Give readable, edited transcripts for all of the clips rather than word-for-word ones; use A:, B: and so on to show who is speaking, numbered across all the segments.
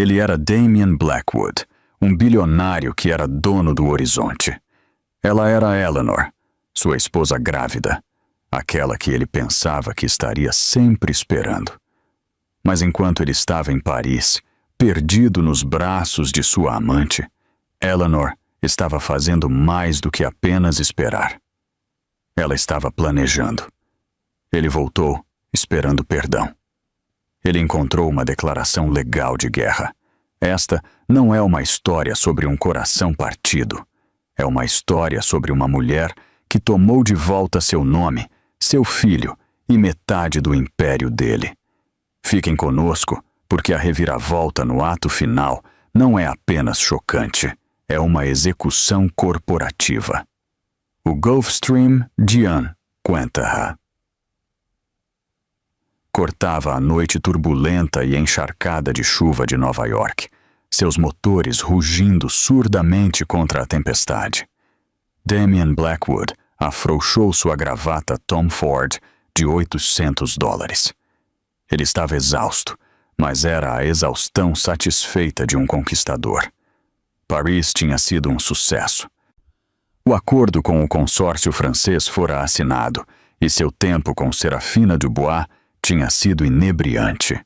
A: Ele era Damien Blackwood, um bilionário que era dono do horizonte. Ela era Eleanor, sua esposa grávida, aquela que ele pensava que estaria sempre esperando. Mas enquanto ele estava em Paris, perdido nos braços de sua amante, Eleanor estava fazendo mais do que apenas esperar. Ela estava planejando. Ele voltou, esperando perdão. Ele encontrou uma declaração legal de guerra. Esta não é uma história sobre um coração partido. É uma história sobre uma mulher que tomou de volta seu nome, seu filho e metade do império dele. Fiquem conosco, porque a reviravolta no ato final não é apenas chocante, é uma execução corporativa. O Gulfstream Diane Quentin cortava a noite turbulenta e encharcada de chuva de Nova York, seus motores rugindo surdamente contra a tempestade. Damien Blackwood afrouxou sua gravata Tom Ford de $800. Ele estava exausto, mas era a exaustão satisfeita de um conquistador. Paris tinha sido um sucesso. O acordo com o consórcio francês fora assinado e seu tempo com Serafina Dubois tinha sido inebriante.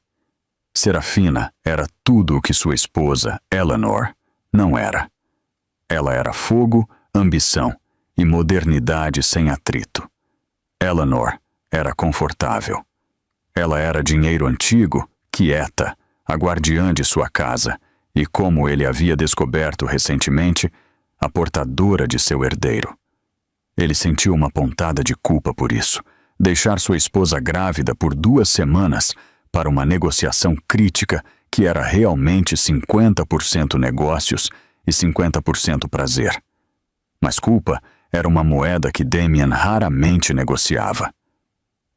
A: Serafina era tudo o que sua esposa, Eleanor, não era. Ela era fogo, ambição e modernidade sem atrito. Eleanor era confortável. Ela era dinheiro antigo, quieta, a guardiã de sua casa e, como ele havia descoberto recentemente, a portadora de seu herdeiro. Ele sentiu uma pontada de culpa por isso. Deixar sua esposa grávida por 2 semanas para uma negociação crítica que era realmente 50% negócios e 50% prazer. Mas culpa era uma moeda que Damien raramente negociava.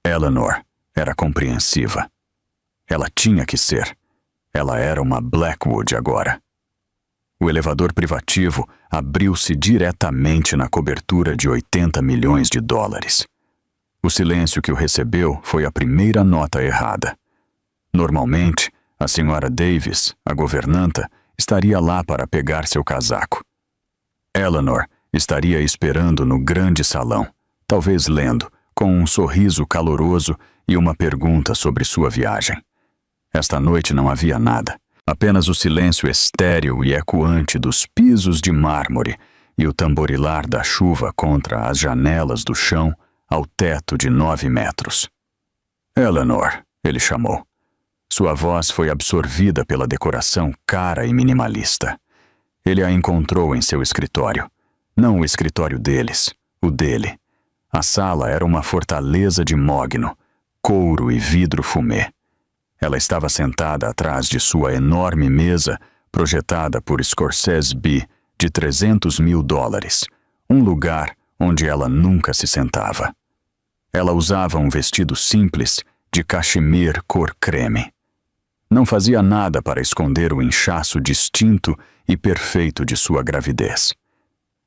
A: Eleanor era compreensiva. Ela tinha que ser. Ela era uma Blackwood agora. O elevador privativo abriu-se diretamente na cobertura de $80 milhões. O silêncio que o recebeu foi a primeira nota errada. Normalmente, a senhora Davis, a governanta, estaria lá para pegar seu casaco. Eleanor estaria esperando no grande salão, talvez lendo, com um sorriso caloroso e uma pergunta sobre sua viagem. Esta noite não havia nada, apenas o silêncio estéril e ecoante dos pisos de mármore e o tamborilar da chuva contra as janelas do chão ao teto de 9 metros. Eleanor, ele chamou. Sua voz foi absorvida pela decoração cara e minimalista. Ele a encontrou em seu escritório. Não o escritório deles, o dele. A sala era uma fortaleza de mogno, couro e vidro fumê. Ela estava sentada atrás de sua enorme mesa, projetada por Scorsese B, de $300 mil, um lugar onde ela nunca se sentava. Ela usava um vestido simples, de cachemir cor creme. Não fazia nada para esconder o inchaço distinto e perfeito de sua gravidez.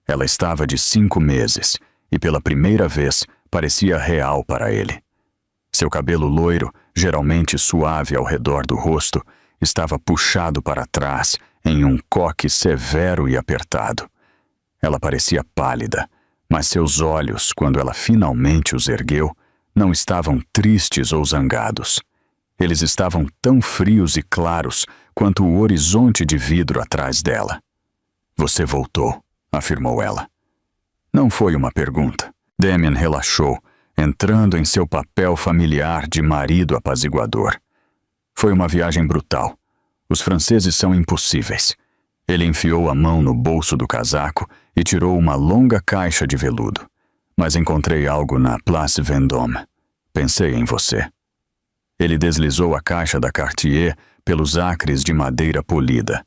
A: Ela estava de 5 meses e pela primeira vez parecia real para ele. Seu cabelo loiro, geralmente suave ao redor do rosto, estava puxado para trás em um coque severo e apertado. Ela parecia pálida, mas seus olhos, quando ela finalmente os ergueu, não estavam tristes ou zangados. Eles estavam tão frios e claros quanto o horizonte de vidro atrás dela. "Você voltou", afirmou ela. Não foi uma pergunta. Damien relaxou, entrando em seu papel familiar de marido apaziguador. Foi uma viagem brutal. Os franceses são impossíveis. Ele enfiou a mão no bolso do casaco e tirou uma longa caixa de veludo. "Mas encontrei algo na Place Vendôme. Pensei em você." Ele deslizou a caixa da Cartier pelos acres de madeira polida.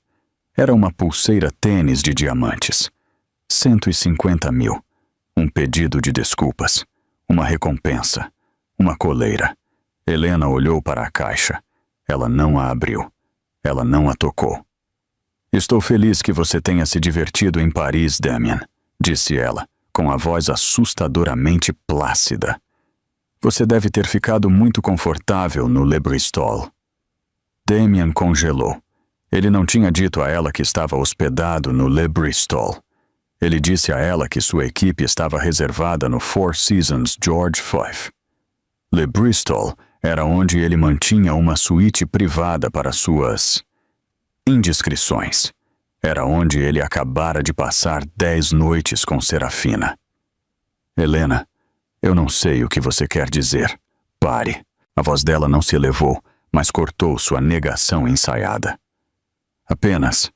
A: Era uma pulseira tênis de diamantes. 150 mil. Um pedido de desculpas. Uma recompensa. Uma coleira. Helena olhou para a caixa. Ela não a abriu. Ela não a tocou. "Estou feliz que você tenha se divertido em Paris, Damien", disse ela, com a voz assustadoramente plácida. "Você deve ter ficado muito confortável no Le Bristol." Damien congelou. Ele não tinha dito a ela que estava hospedado no Le Bristol. Ele disse a ela que sua equipe estava reservada no Four Seasons George V. Le Bristol era onde ele mantinha uma suíte privada para suas indiscrições. Era onde ele acabara de passar 10 noites com Serafina. Helena, eu não sei o que você quer dizer. Pare. A voz dela não se elevou, mas cortou sua negação ensaiada. Apenas,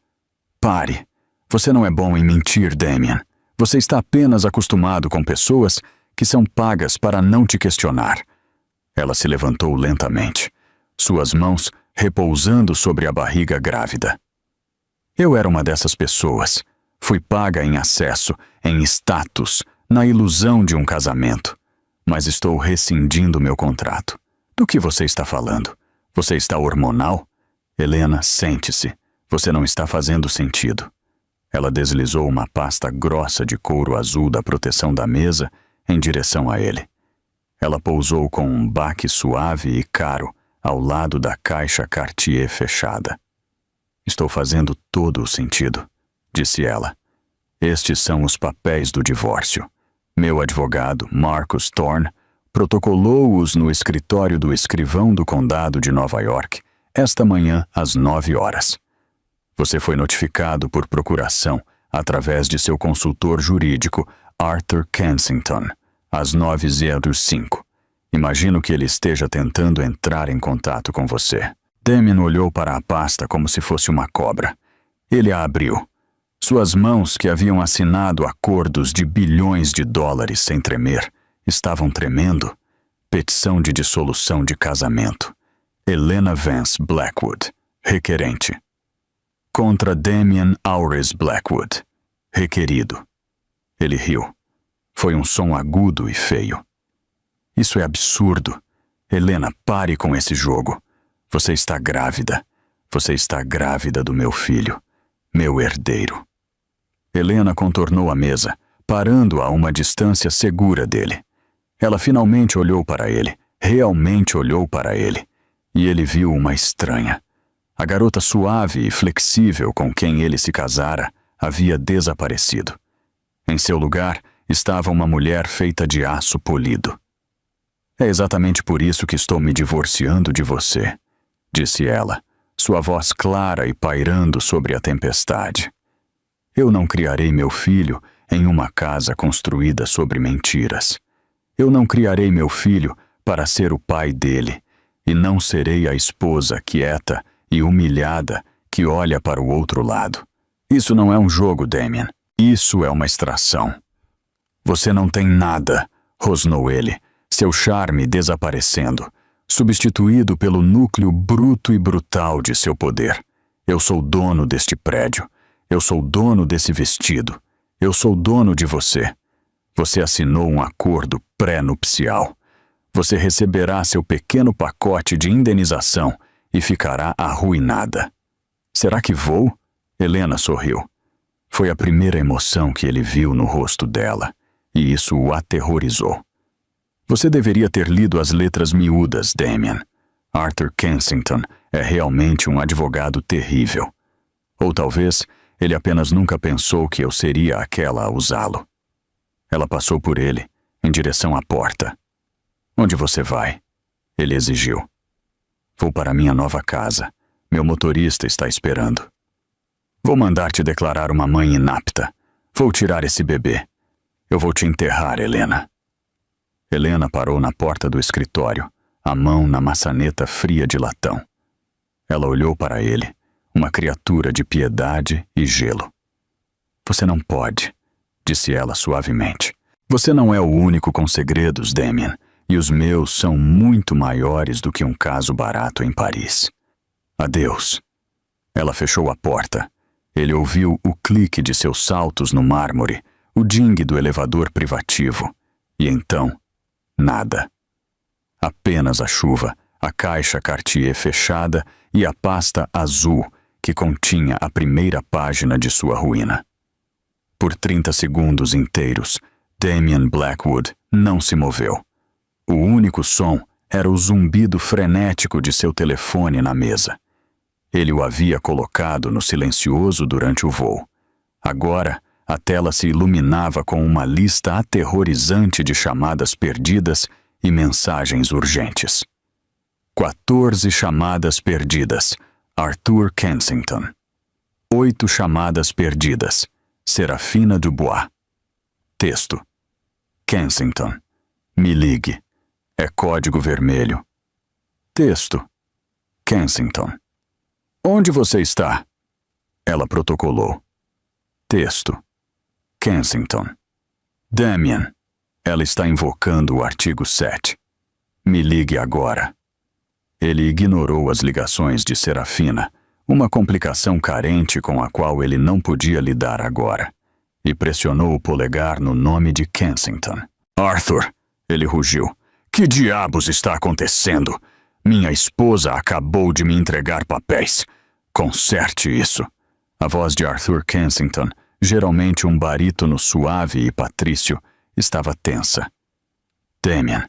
A: pare. Você não é bom em mentir, Damien. Você está apenas acostumado com pessoas que são pagas para não te questionar. Ela se levantou lentamente, suas mãos repousando sobre a barriga grávida. Eu era uma dessas pessoas. Fui paga em acesso, em status, na ilusão de um casamento. Mas estou rescindindo meu contrato. Do que você está falando? Você está hormonal? Helena, sente-se. Você não está fazendo sentido. Ela deslizou uma pasta grossa de couro azul da proteção da mesa em direção a ele. Ela pousou com um baque suave e caro ao lado da caixa Cartier fechada. Estou fazendo todo o sentido, disse ela. Estes são os papéis do divórcio. Meu advogado, Marcus Thorne, protocolou-os no escritório do escrivão do condado de Nova York esta manhã às 9 horas. Você foi notificado por procuração através de seu consultor jurídico, Arthur Kensington, às 9h05. Imagino que ele esteja tentando entrar em contato com você. Damien olhou para a pasta como se fosse uma cobra. Ele a abriu. Suas mãos, que haviam assinado acordos de bilhões de dólares sem tremer, estavam tremendo. Petição de dissolução de casamento. Helena Vance Blackwood, requerente. Contra Damien Auris Blackwood, requerido. Ele riu. Foi um som agudo e feio. Isso é absurdo. Helena, pare com esse jogo. Você está grávida. Você está grávida do meu filho, meu herdeiro. Helena contornou a mesa, parando a uma distância segura dele. Ela finalmente olhou para ele, realmente olhou para ele, e ele viu uma estranha. A garota suave e flexível com quem ele se casara havia desaparecido. Em seu lugar estava uma mulher feita de aço polido. É exatamente por isso que estou me divorciando de você, disse ela, sua voz clara e pairando sobre a tempestade. Eu não criarei meu filho em uma casa construída sobre mentiras. Eu não criarei meu filho para ser o pai dele, e não serei a esposa quieta e humilhada que olha para o outro lado. Isso não é um jogo, Damien. Isso é uma extração. Você não tem nada, rosnou ele, seu charme desaparecendo, substituído pelo núcleo bruto e brutal de seu poder. Eu sou dono deste prédio. Eu sou dono desse vestido. Eu sou dono de você. Você assinou um acordo pré-nupcial. Você receberá seu pequeno pacote de indenização e ficará arruinada. Será que vou? Helena sorriu. Foi a primeira emoção que ele viu no rosto dela, e isso o aterrorizou. Você deveria ter lido as letras miúdas, Damien. Arthur Kensington é realmente um advogado terrível. Ou talvez ele apenas nunca pensou que eu seria aquela a usá-lo. Ela passou por ele, em direção à porta. Onde você vai? Ele exigiu. Vou para minha nova casa. Meu motorista está esperando. Vou mandar te declarar uma mãe inapta. Vou tirar esse bebê. Eu vou te enterrar, Helena. Helena parou na porta do escritório, a mão na maçaneta fria de latão. Ela olhou para ele, uma criatura de piedade e gelo. Você não pode, disse ela suavemente. Você não é o único com segredos, Damien, e os meus são muito maiores do que um caso barato em Paris. Adeus. Ela fechou a porta. Ele ouviu o clique de seus saltos no mármore, o dingue do elevador privativo. E então, nada. Apenas a chuva, a caixa Cartier fechada e a pasta azul que continha a primeira página de sua ruína. Por 30 segundos inteiros, Damien Blackwood não se moveu. O único som era o zumbido frenético de seu telefone na mesa. Ele o havia colocado no silencioso durante o voo. Agora, a tela se iluminava com uma lista aterrorizante de chamadas perdidas e mensagens urgentes. 14 chamadas perdidas. Arthur Kensington. 8 chamadas perdidas. Serafina Dubois. Texto. Kensington. Me ligue. É código vermelho. Texto. Kensington. Onde você está? Ela protocolou. Texto. Kensington. Damien. Ela está invocando o artigo 7. Me ligue agora. Ele ignorou as ligações de Serafina, uma complicação carente com a qual ele não podia lidar agora, e pressionou o polegar no nome de Kensington. Arthur, ele rugiu. Que diabos está acontecendo? Minha esposa acabou de me entregar papéis. Conserte isso. A voz de Arthur Kensington, geralmente um barítono suave e patrício, estava tensa. Damien,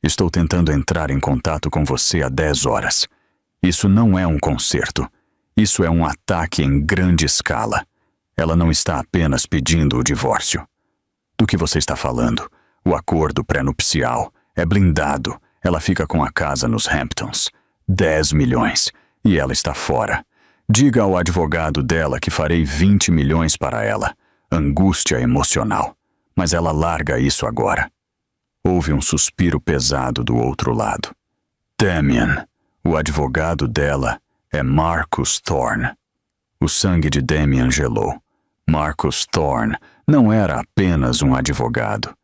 A: estou tentando entrar em contato com você há 10 horas. Isso não é um concerto. Isso é um ataque em grande escala. Ela não está apenas pedindo o divórcio. Do que você está falando? O acordo pré-nupcial é blindado. Ela fica com a casa nos Hamptons. 10 milhões. E ela está fora. Diga ao advogado dela que farei 20 milhões para ela. Angústia emocional. Mas ela larga isso agora. Houve um suspiro pesado do outro lado. Damien, o advogado dela é Marcus Thorne. O sangue de Damien gelou. Marcus Thorne não era apenas um advogado.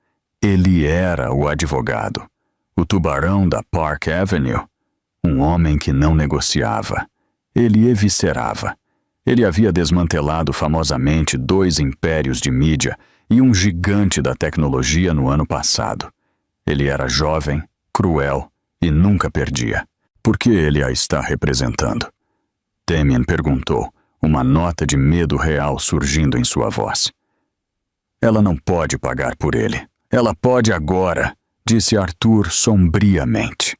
A: Ele era o advogado. O tubarão da Park Avenue. Um homem que não negociava. Ele eviscerava. Ele havia desmantelado famosamente 2 impérios de mídia e um gigante da tecnologia no ano passado. Ele era jovem, cruel e nunca perdia. Por que ele a está representando? Damien perguntou, uma nota de medo real surgindo em sua voz. Ela não pode pagar por ele. Ela pode agora, disse Arthur sombriamente.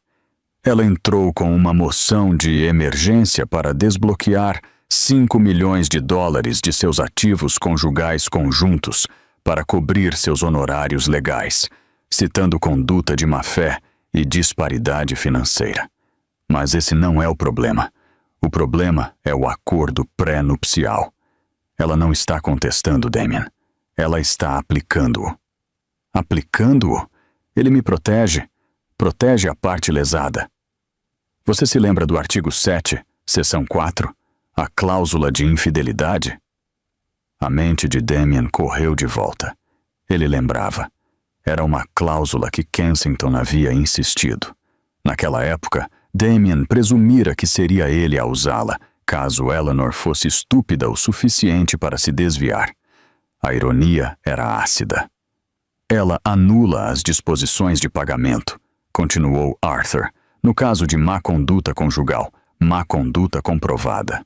A: Ela entrou com uma moção de emergência para desbloquear 5 milhões de dólares de seus ativos conjugais conjuntos para cobrir seus honorários legais, citando conduta de má-fé e disparidade financeira. Mas esse não é o problema. O problema é o acordo pré-nupcial. Ela não está contestando Damien. Ela está aplicando-o. Aplicando-o? Ele me protege. Protege a parte lesada. Você se lembra do artigo 7, seção 4? A cláusula de infidelidade? A mente de Damien correu de volta. Ele lembrava. Era uma cláusula que Kensington havia insistido. Naquela época, Damien presumira que seria ele a usá-la, caso Eleanor fosse estúpida o suficiente para se desviar. A ironia era ácida. Ela anula as disposições de pagamento, continuou Arthur, no caso de má conduta conjugal, má conduta comprovada.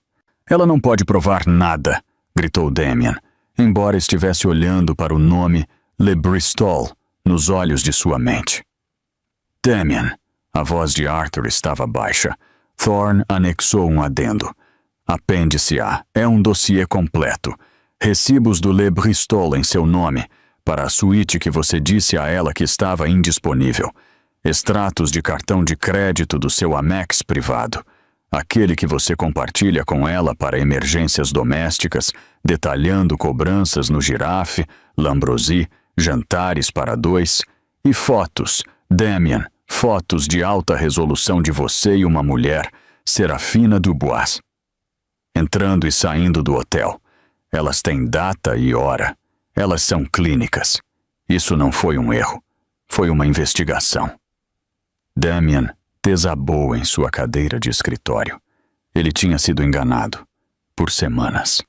A: Ela não pode provar nada, gritou Damien, embora estivesse olhando para o nome Le Bristol nos olhos de sua mente. Damien, a voz de Arthur estava baixa. Thorne anexou um adendo. Apêndice A é um dossiê completo. Recibos do Le Bristol em seu nome, para a suíte que você disse a ela que estava indisponível. Extratos de cartão de crédito do seu Amex privado. Aquele que você compartilha com ela para emergências domésticas, detalhando cobranças no Girafe, Lambrosi, jantares para 2, e fotos, Damien, fotos de alta resolução de você e uma mulher, Serafina Dubois. Entrando e saindo do hotel. Elas têm data e hora. Elas são clínicas. Isso não foi um erro. Foi uma investigação. Damien desabou em sua cadeira de escritório. Ele tinha sido enganado. Por semanas.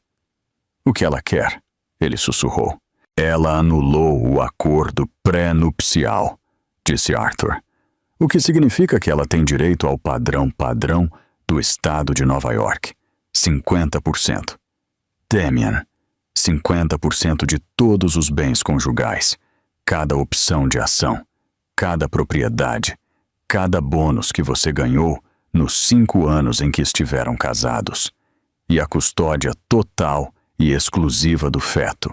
A: O que ela quer? Ele sussurrou. Ela anulou o acordo pré-nupcial, disse Arthur. O que significa que ela tem direito ao padrão do estado de Nova York. 50%. Damien, 50% de todos os bens conjugais, cada opção de ação, cada propriedade, cada bônus que você ganhou nos 5 anos em que estiveram casados, e a custódia total e exclusiva do feto,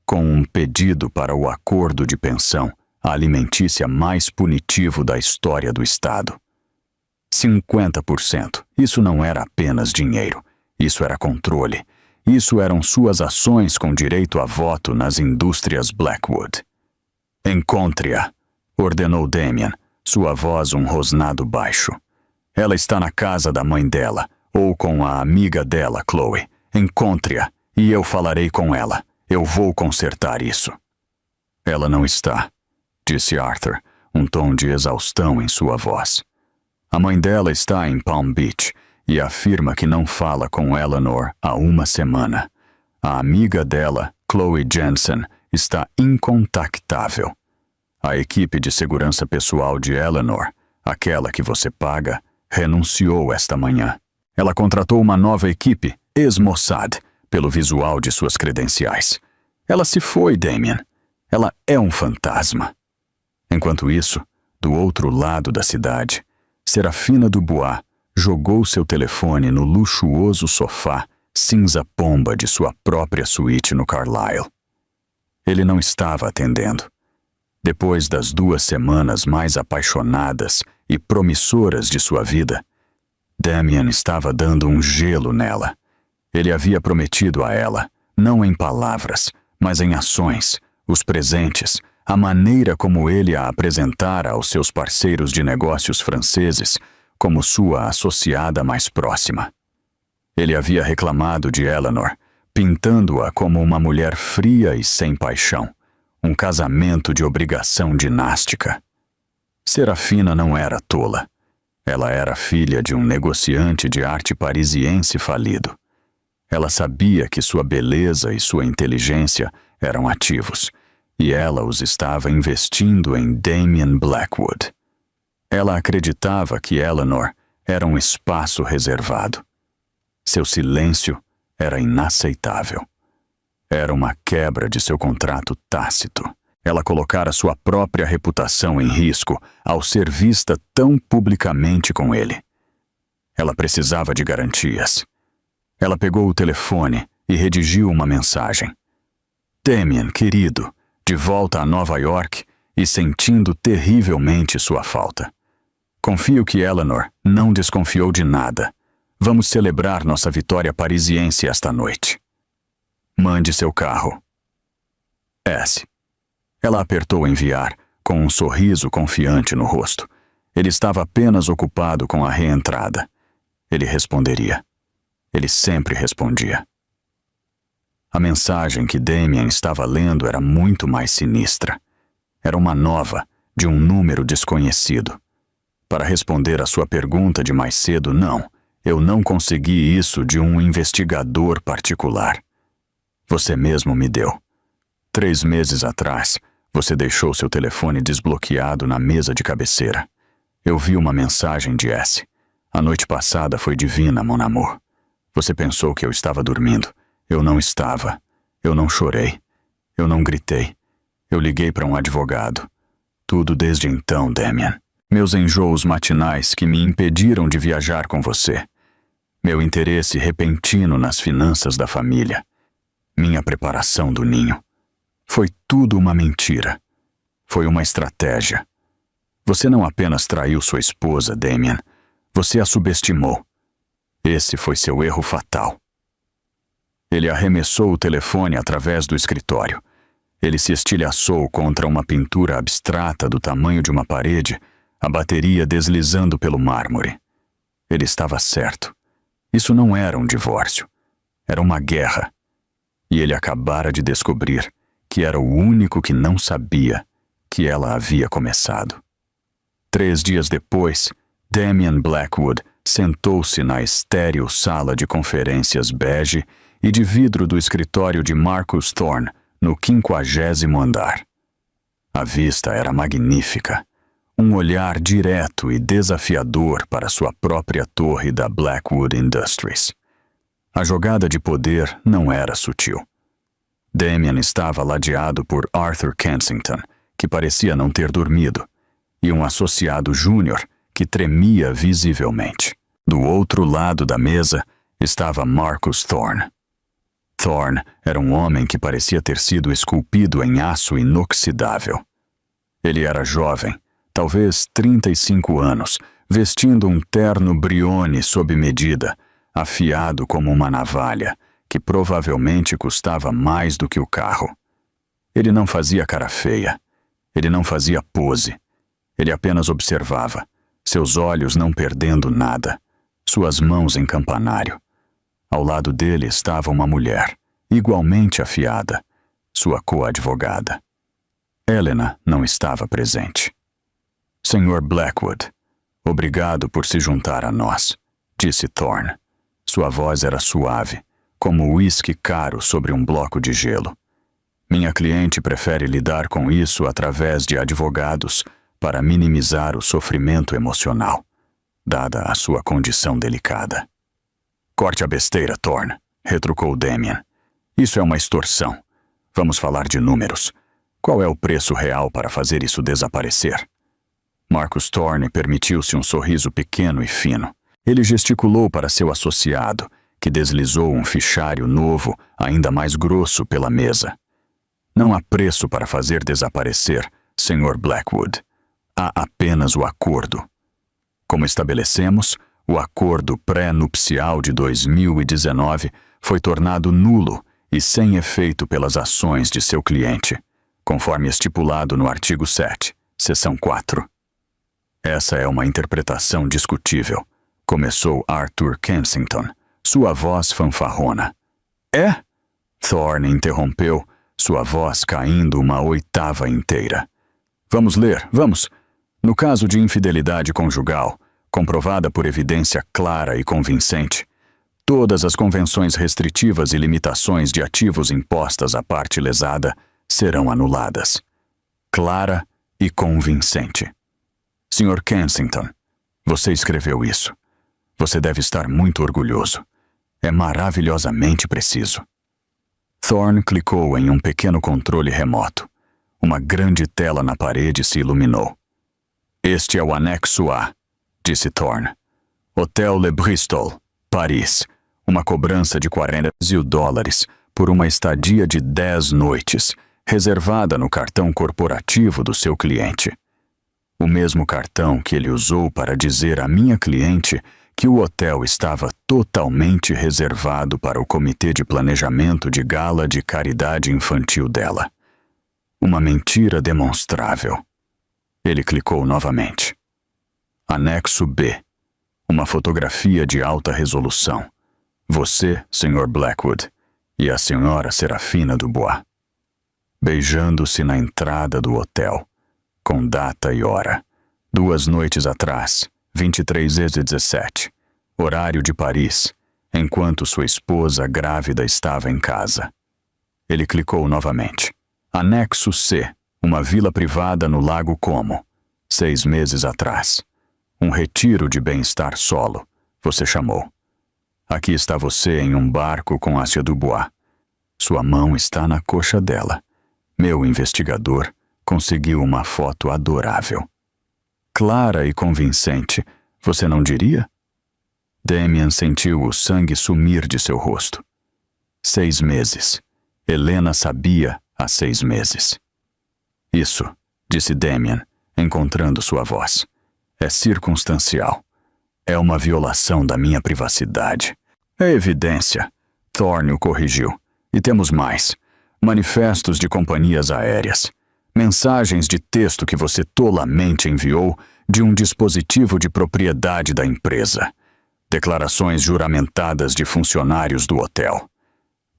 A: com um pedido para o acordo de pensão alimentícia mais punitivo da história do Estado. 50%. Isso não era apenas dinheiro. Isso era controle. Isso eram suas ações com direito a voto nas indústrias Blackwood. Encontre-a, ordenou Damien, sua voz um rosnado baixo. Ela está na casa da mãe dela, ou com a amiga dela, Chloe. Encontre-a, e eu falarei com ela. Eu vou consertar isso. Ela não está, disse Arthur, um tom de exaustão em sua voz. A mãe dela está em Palm Beach e afirma que não fala com Eleanor há 1 semana. A amiga dela, Chloe Jensen, está incontactável. A equipe de segurança pessoal de Eleanor, aquela que você paga, renunciou esta manhã. Ela contratou uma nova equipe, ex-Mossad, pelo visual de suas credenciais. Ela se foi, Damien. Ela é um fantasma. Enquanto isso, do outro lado da cidade, Serafina Dubois jogou seu telefone no luxuoso sofá cinza pomba de sua própria suíte no Carlisle. Ele não estava atendendo. Depois das 2 semanas mais apaixonadas e promissoras de sua vida, Damien estava dando um gelo nela. Ele havia prometido a ela, não em palavras, mas em ações, os presentes, a maneira como ele a apresentara aos seus parceiros de negócios franceses como sua associada mais próxima. Ele havia reclamado de Eleanor, pintando-a como uma mulher fria e sem paixão, um casamento de obrigação dinástica. Serafina não era tola. Ela era filha de um negociante de arte parisiense falido. Ela sabia que sua beleza e sua inteligência eram ativos, e ela os estava investindo em Damien Blackwood. Ela acreditava que Eleanor era um espaço reservado. Seu silêncio era inaceitável. Era uma quebra de seu contrato tácito. Ela colocara sua própria reputação em risco ao ser vista tão publicamente com ele. Ela precisava de garantias. Ela pegou o telefone e redigiu uma mensagem. Damien, querido, de volta a Nova York e sentindo terrivelmente sua falta. Confio que Eleanor não desconfiou de nada. Vamos celebrar nossa vitória parisiense esta noite. Mande seu carro. S. Ela apertou enviar, com um sorriso confiante no rosto. Ele estava apenas ocupado com a reentrada. Ele responderia. Ele sempre respondia. A mensagem que Damien estava lendo era muito mais sinistra. Era uma nova, de um número desconhecido. Para responder à sua pergunta de mais cedo, não, eu não consegui isso de um investigador particular. Você mesmo me deu. 3 meses atrás, você deixou seu telefone desbloqueado na mesa de cabeceira. Eu vi uma mensagem de S. A noite passada foi divina, mon amour. Você pensou que eu estava dormindo. Eu não estava. Eu não chorei. Eu não gritei. Eu liguei para um advogado. Tudo desde então, Damien. Meus enjoos matinais que me impediram de viajar com você. Meu interesse repentino nas finanças da família. Minha preparação do ninho. Foi tudo uma mentira. Foi uma estratégia. Você não apenas traiu sua esposa, Damien. Você a subestimou. Esse foi seu erro fatal. Ele arremessou o telefone através do escritório. Ele se estilhaçou contra uma pintura abstrata do tamanho de uma parede, a bateria deslizando pelo mármore. Ele estava certo. Isso não era um divórcio. Era uma guerra. E ele acabara de descobrir que era o único que não sabia que ela havia começado. 3 dias depois, Damien Blackwood sentou-se na estéril sala de conferências bege e de vidro do escritório de Marcus Thorne, no 50º andar. A vista era magnífica. Um olhar direto e desafiador para sua própria torre da Blackwood Industries. A jogada de poder não era sutil. Damien estava ladeado por Arthur Kensington, que parecia não ter dormido, e um associado júnior que tremia visivelmente. Do outro lado da mesa estava Marcus Thorne. Thorne era um homem que parecia ter sido esculpido em aço inoxidável. Ele era jovem, talvez 35 anos, vestindo um terno Brioni sob medida, afiado como uma navalha, que provavelmente custava mais do que o carro. Ele não fazia cara feia. Ele não fazia pose. Ele apenas observava, seus olhos não perdendo nada, suas mãos em campanário. Ao lado dele estava uma mulher, igualmente afiada, sua coadvogada. Helena não estava presente. Sr. Blackwood, obrigado por se juntar a nós, disse Thorne. Sua voz era suave, como uísque caro sobre um bloco de gelo. Minha cliente prefere lidar com isso através de advogados para minimizar o sofrimento emocional, dada a sua condição delicada. Corte a besteira, Thorne, retrucou Damien. Isso é uma extorsão. Vamos falar de números. Qual é o preço real para fazer isso desaparecer? Marcus Thorne permitiu-se um sorriso pequeno e fino. Ele gesticulou para seu associado, que deslizou um fichário novo, ainda mais grosso, pela mesa. Não há preço para fazer desaparecer, Sr. Blackwood. Há apenas o acordo. Como estabelecemos, o acordo pré-nupcial de 2019 foi tornado nulo e sem efeito pelas ações de seu cliente, conforme estipulado no artigo 7, seção 4. Essa é uma interpretação discutível, começou Arthur Kensington, sua voz fanfarrona. É? Thorne interrompeu, sua voz caindo uma oitava inteira. Vamos ler, vamos. No caso de infidelidade conjugal, comprovada por evidência clara e convincente, todas as convenções restritivas e limitações de ativos impostas à parte lesada serão anuladas. Clara e convincente. Sr. Kensington, você escreveu isso. Você deve estar muito orgulhoso. É maravilhosamente preciso. Thorne clicou em um pequeno controle remoto. Uma grande tela na parede se iluminou. Este é o anexo A, disse Thorne. Hotel Le Bristol, Paris. Uma cobrança de $40.000 por uma estadia de 10 noites, reservada no cartão corporativo do seu cliente. O mesmo cartão que ele usou para dizer à minha cliente que o hotel estava totalmente reservado para o comitê de planejamento de gala de caridade infantil dela. Uma mentira demonstrável. Ele clicou novamente. Anexo B. Uma fotografia de alta resolução. Você, Sr. Blackwood, e a Sra. Serafina Dubois. Beijando-se na entrada do hotel, com data e hora. 2 noites atrás, 23h17, horário de Paris, enquanto sua esposa grávida estava em casa. Ele clicou novamente. Anexo C. Uma vila privada no Lago Como, 6 meses atrás. Um retiro de bem-estar solo, você chamou. Aqui está você em um barco com Assia Dubois. Sua mão está na coxa dela. Meu investigador conseguiu uma foto adorável. Clara e convincente, você não diria? Damien sentiu o sangue sumir de seu rosto. 6 meses. Helena sabia há 6 meses. Isso, disse Damien, encontrando sua voz. É circunstancial. É uma violação da minha privacidade. É evidência. Thorne o corrigiu. E temos mais. Manifestos de companhias aéreas. Mensagens de texto que você tolamente enviou de um dispositivo de propriedade da empresa. Declarações juramentadas de funcionários do hotel.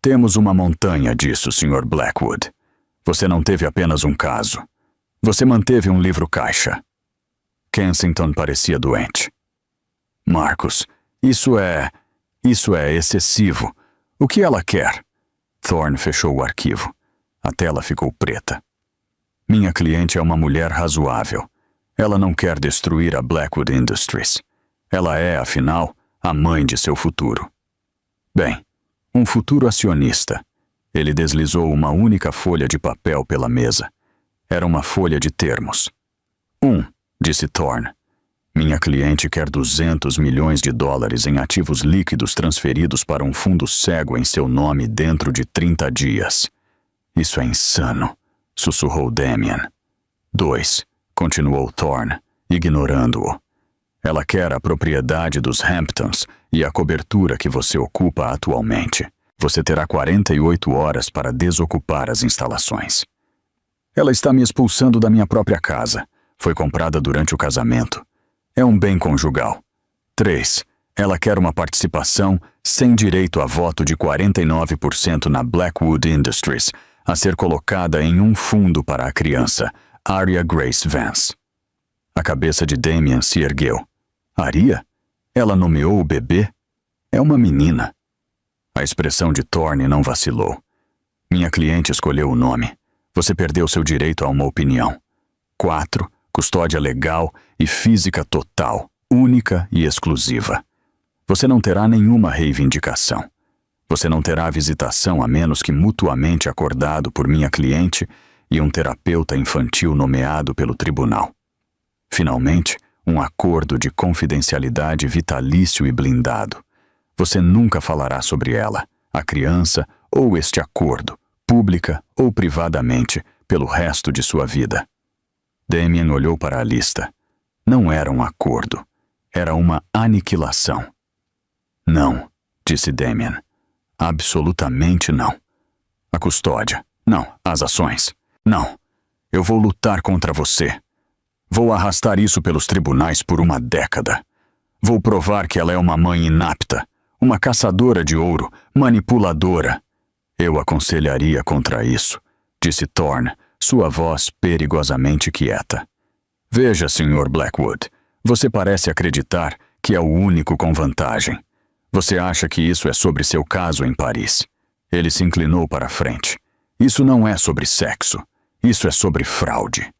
A: Temos uma montanha disso, Sr. Blackwood. Você não teve apenas um caso. Você manteve um livro-caixa. Kensington parecia doente. Marcus, isso é excessivo. O que ela quer? Thorne fechou o arquivo. A tela ficou preta. Minha cliente é uma mulher razoável. Ela não quer destruir a Blackwood Industries. Ela é, afinal, a mãe de seu futuro. Bem, um futuro acionista. Ele deslizou uma única folha de papel pela mesa. Era uma folha de termos. Disse Thorne. Minha cliente quer 200 milhões de dólares em ativos líquidos transferidos para um fundo cego em seu nome dentro de 30 dias. Isso é insano, sussurrou Damien. 2, continuou Thorne, ignorando-o. Ela quer a propriedade dos Hamptons e a cobertura que você ocupa atualmente. Você terá 48 horas para desocupar as instalações. Ela está me expulsando da minha própria casa. Foi comprada durante o casamento. É um bem conjugal. 3. Ela quer uma participação sem direito a voto de 49% na Blackwood Industries, a ser colocada em um fundo para a criança, Aria Grace Vance. A cabeça de Damien se ergueu. Aria? Ela nomeou o bebê? É uma menina. A expressão de Thorne não vacilou. Minha cliente escolheu o nome. Você perdeu seu direito a uma opinião. 4. Custódia legal e física total, única e exclusiva. Você não terá nenhuma reivindicação. Você não terá visitação a menos que mutuamente acordado por minha cliente e um terapeuta infantil nomeado pelo tribunal. Finalmente, um acordo de confidencialidade vitalício e blindado. Você nunca falará sobre ela, a criança ou este acordo, pública ou privadamente, pelo resto de sua vida. Damien olhou para a lista. Não era um acordo. Era uma aniquilação. Não, disse Damien. Absolutamente não. A custódia. Não. As ações. Não. Eu vou lutar contra você. Vou arrastar isso pelos tribunais por uma década. Vou provar que ela é uma mãe inapta, uma caçadora de ouro, manipuladora. Eu aconselharia contra isso, disse Thorne, sua voz perigosamente quieta. Veja, Sr. Blackwood, você parece acreditar que é o único com vantagem. Você acha que isso é sobre seu caso em Paris. Ele se inclinou para a frente. Isso não é sobre sexo. Isso é sobre fraude.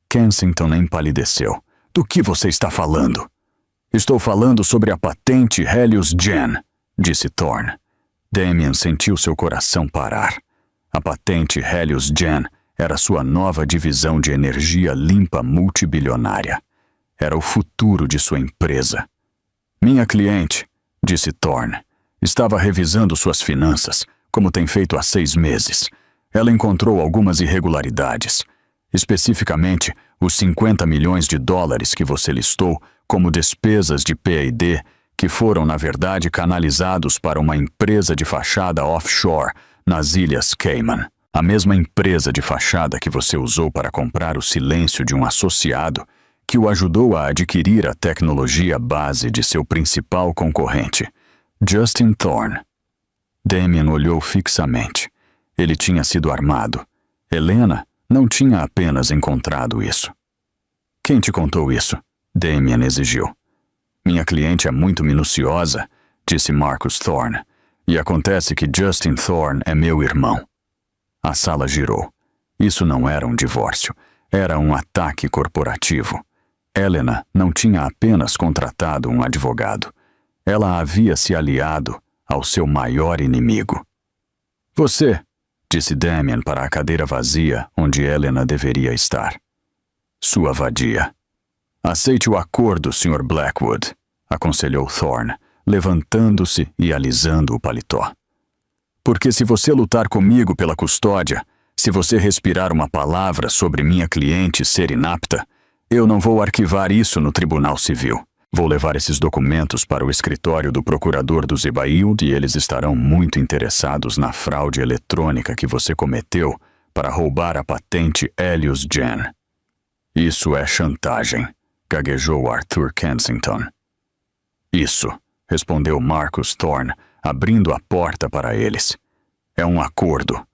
A: Kensington empalideceu. Do que você está falando? Estou falando sobre a patente Helios Gen, disse Thorne. Damien sentiu seu coração parar. A patente Helios Gen era sua nova divisão de energia limpa multibilionária. Era o futuro de sua empresa. Minha cliente, disse Thorne, estava revisando suas finanças, como tem feito há 6 meses. Ela encontrou algumas irregularidades. Especificamente, os 50 milhões de dólares que você listou como despesas de P&D, que foram, na verdade, canalizados para uma empresa de fachada offshore nas Ilhas Cayman. A mesma empresa de fachada que você usou para comprar o silêncio de um associado que o ajudou a adquirir a tecnologia base de seu principal concorrente, Justin Thorne. Damien olhou fixamente. Ele tinha sido armado. Helena não tinha apenas encontrado isso. Quem te contou isso? Damien exigiu. Minha cliente é muito minuciosa, disse Marcus Thorne, e acontece que Justin Thorne é meu irmão. A sala girou. Isso não era um divórcio, era um ataque corporativo. Helena não tinha apenas contratado um advogado. Ela havia se aliado ao seu maior inimigo. Você, disse Damien para a cadeira vazia onde Helena deveria estar. Sua vadia. Aceite o acordo, Sr. Blackwood, aconselhou Thorne, levantando-se e alisando o paletó. Porque se você lutar comigo pela custódia, se você respirar uma palavra sobre minha cliente ser inapta, eu não vou arquivar isso no Tribunal Civil. Vou levar esses documentos para o escritório do procurador do Zebailde e eles estarão muito interessados na fraude eletrônica que você cometeu para roubar a patente Helios Gen. Isso é chantagem, gaguejou Arthur Kensington. Isso, respondeu Marcus Thorne, abrindo a porta para eles. É um acordo.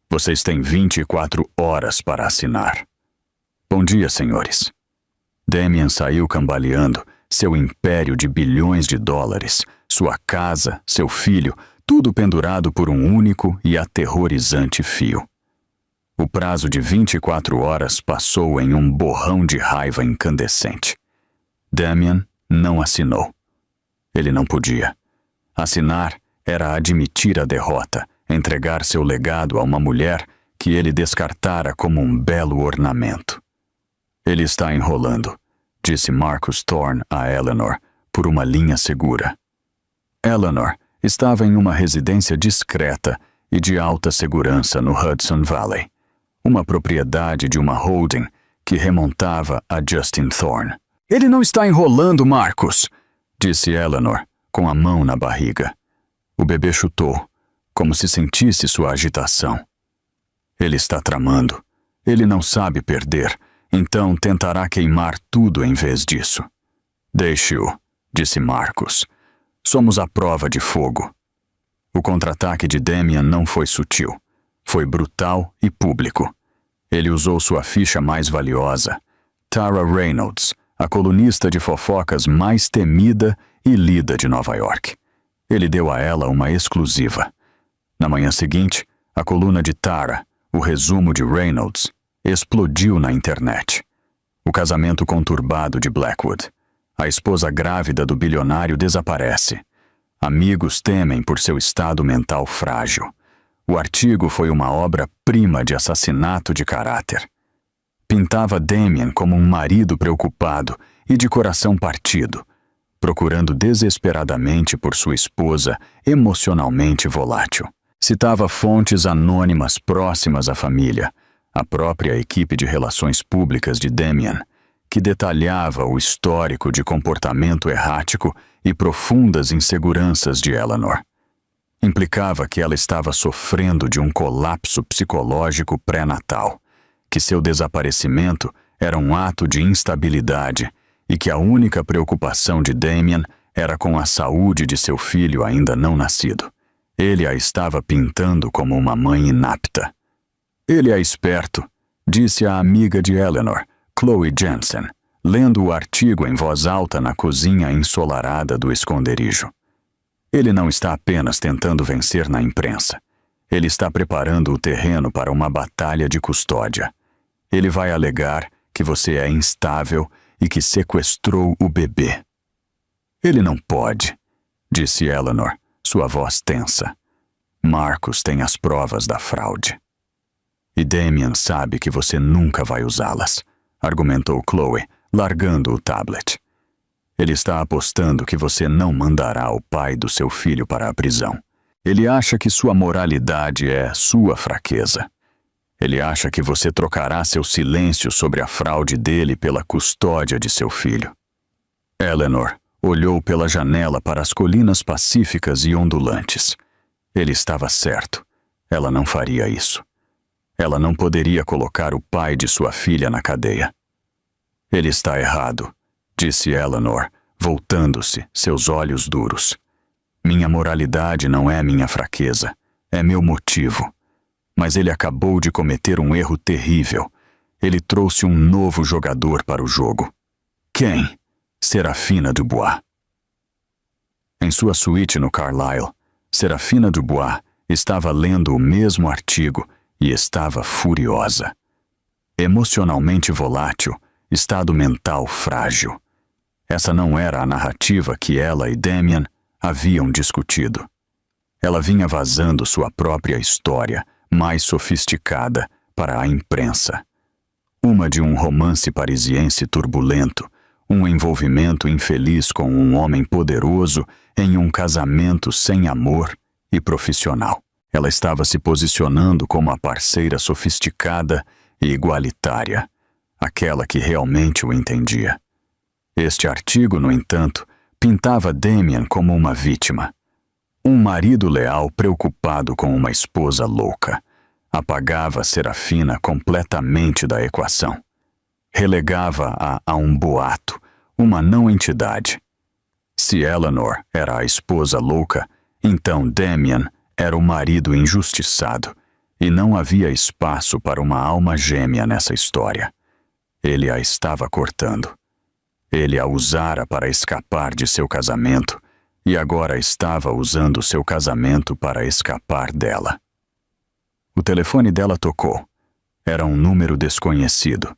A: Vocês têm 24 horas para assinar. Bom dia, senhores. Damien saiu cambaleando, seu império de bilhões de dólares, sua casa, seu filho, tudo pendurado por um único e aterrorizante fio. O prazo de 24 horas passou em um borrão de raiva incandescente. Damien não assinou. Ele não podia. Assinar era admitir a derrota, entregar seu legado a uma mulher que ele descartara como um belo ornamento. Ele está enrolando, disse Marcus Thorne a Eleanor, por uma linha segura. Eleanor estava em uma residência discreta e de alta segurança no Hudson Valley, uma propriedade de uma holding que remontava a Justin Thorne. Ele não está enrolando, Marcus, disse Eleanor, com a mão na barriga. O bebê chutou, como se sentisse sua agitação. Ele está tramando. Ele não sabe perder, então tentará queimar tudo em vez disso. Deixe-o, disse Marcus. Somos a prova de fogo. O contra-ataque de Damian não foi sutil. Foi brutal e público. Ele usou sua ficha mais valiosa, Tara Reynolds, a colunista de fofocas mais temida e lida de Nova York. Ele deu a ela uma exclusiva. Na manhã seguinte, a coluna de Tara, o resumo de Reynolds, explodiu na internet. O casamento conturbado de Blackwood. A esposa grávida do bilionário desaparece. Amigos temem por seu estado mental frágil. O artigo foi uma obra-prima de assassinato de caráter. Pintava Damian como um marido preocupado e de coração partido, procurando desesperadamente por sua esposa emocionalmente volátil. Citava fontes anônimas próximas à família, a própria equipe de relações públicas de Damian, que detalhava o histórico de comportamento errático e profundas inseguranças de Eleanor. Implicava que ela estava sofrendo de um colapso psicológico pré-natal, que seu desaparecimento era um ato de instabilidade e que a única preocupação de Damian era com a saúde de seu filho ainda não nascido. Ele a estava pintando como uma mãe inapta. Ele é esperto, disse a amiga de Eleanor, Chloe Jensen, lendo o artigo em voz alta na cozinha ensolarada do esconderijo. Ele não está apenas tentando vencer na imprensa. Ele está preparando o terreno para uma batalha de custódia. Ele vai alegar que você é instável e que sequestrou o bebê. Ele não pode, disse Eleanor, sua voz tensa. Marcus tem as provas da fraude. E Damian sabe que você nunca vai usá-las, argumentou Chloe, largando o tablet. Ele está apostando que você não mandará o pai do seu filho para a prisão. Ele acha que sua moralidade é sua fraqueza. Ele acha que você trocará seu silêncio sobre a fraude dele pela custódia de seu filho. Eleanor olhou pela janela para as colinas pacíficas e ondulantes. Ele estava certo. Ela não faria isso. Ela não poderia colocar o pai de sua filha na cadeia. Ele está errado, disse Eleanor, voltando-se, seus olhos duros. Minha moralidade não é minha fraqueza, é meu motivo. Mas ele acabou de cometer um erro terrível. Ele trouxe um novo jogador para o jogo. Quem? Serafina Dubois. Em sua suíte no Carlisle, Serafina Dubois estava lendo o mesmo artigo e estava furiosa. Emocionalmente volátil, estado mental frágil. Essa não era a narrativa que ela e Damian haviam discutido. Ela vinha vazando sua própria história, mais sofisticada, para a imprensa. Uma de um romance parisiense turbulento, um envolvimento infeliz com um homem poderoso em um casamento sem amor e profissional. Ela estava se posicionando como a parceira sofisticada e igualitária, aquela que realmente o entendia. Este artigo, no entanto, pintava Damian como uma vítima. Um marido leal preocupado com uma esposa louca. Apagava Serafina completamente da equação. Relegava-a a um boato, uma não-entidade. Se Eleanor era a esposa louca, então Damian era o marido injustiçado, e não havia espaço para uma alma gêmea nessa história. Ele a estava cortando. Ele a usara para escapar de seu casamento, e agora estava usando seu casamento para escapar dela. O telefone dela tocou. Era um número desconhecido.